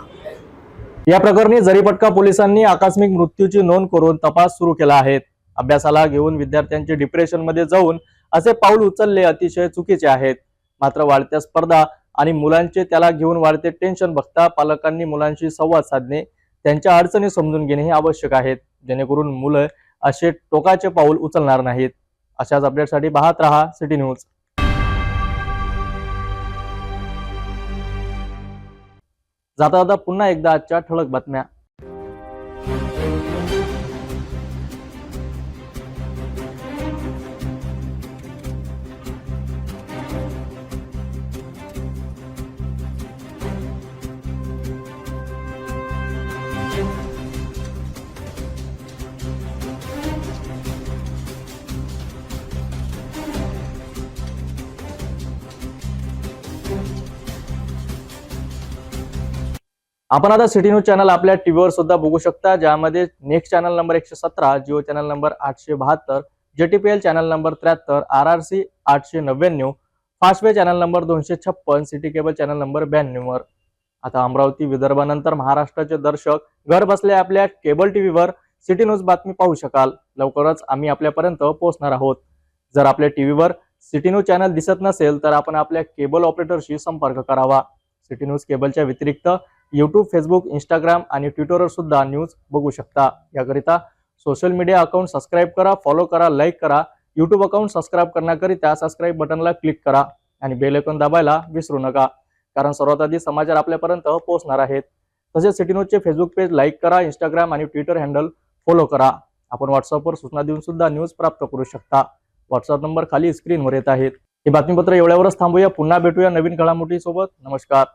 Speaker 1: या प्रकरणी जरीपटका पोलिसांनी आकस्मिक मृत्यूची नोंद करून तपास सुरू केला आहे. अभ्यासाला घेऊन विद्यार्थ्यांचे डिप्रेशनमध्ये जाऊन असे पाऊल उचलले अतिशय चुकीचे आहेत. मात्र वाढत्या स्पर्धा आणि मुलांचे त्याला घेऊन वाढते टेन्शन बघता पालकांनी मुलांशी संवाद साधणे, त्यांच्या अडचणी समजून घेणे हे आवश्यक आहे जेणेकरून मुलं असे टोकाचे पाऊल उचलणार नाहीत. अशाच अपडेटसाठी पाहत रहा सिटी न्यूज. जाता पुन्हा एकदा आजच्या ठळक बातम्या. आपण आता सिटी न्यूज चॅनल आपल्या टीव्हीवर सुद्धा बघू शकता, ज्यामध्ये next channel number 117, Jio channel number 872, JTPL channel number 73, RRC 899, Fastway channel number 256, city cable channel number 92 वर. आता अमरावती विदर्भानंतर महाराष्ट्राचे दर्शक घर बसल्या आपल्या केबल टीव्हीवर सिटी न्यूज बातमी पाहू शकाल. लवकरच आम्ही आपल्यापर्यंत पोहोचणार आहोत. जर आपल्या टीव्हीवर सिटी न्यूज चॅनल दिसत नसेल तर आपण आपल्या केबल ऑपरेटरशी संपर्क करावा. सिटी न्यूज केबलच्या व्यतिरिक्त YouTube, फेसबुक, इंस्टाग्राम आणि ट्विटरवर सुद्धा न्यूज बघू शकता. याकरिता सोशल मीडिया अकाउंट सबस्क्राईब करा, फॉलो करा, लाईक करा. YouTube अकाउंट सबस्क्राईब करण्याकरिता सबस्क्राईब बटनला क्लिक करा आणि बेल आयकॉन दाबायला विसरू नका, कारण सर्वात आधी समाचार आपल्यापर्यंत पोहोचणार आहेत. तसेच सिटी न्यूजचे फेसबुक पेज लाईक करा, इंस्टाग्राम आणि ट्विटर हँडल फॉलो करा. आपण व्हॉट्सअपवर सूचना देऊन सुद्धा न्यूज प्राप्त करू शकता. व्हॉट्सअप नंबर खाली स्क्रीनवर येत आहेत. हे बातमीपत्र एवढ्यावरच थांबूया. पुन्हा भेटूया नवीन घडामोडी सोबत. नमस्कार.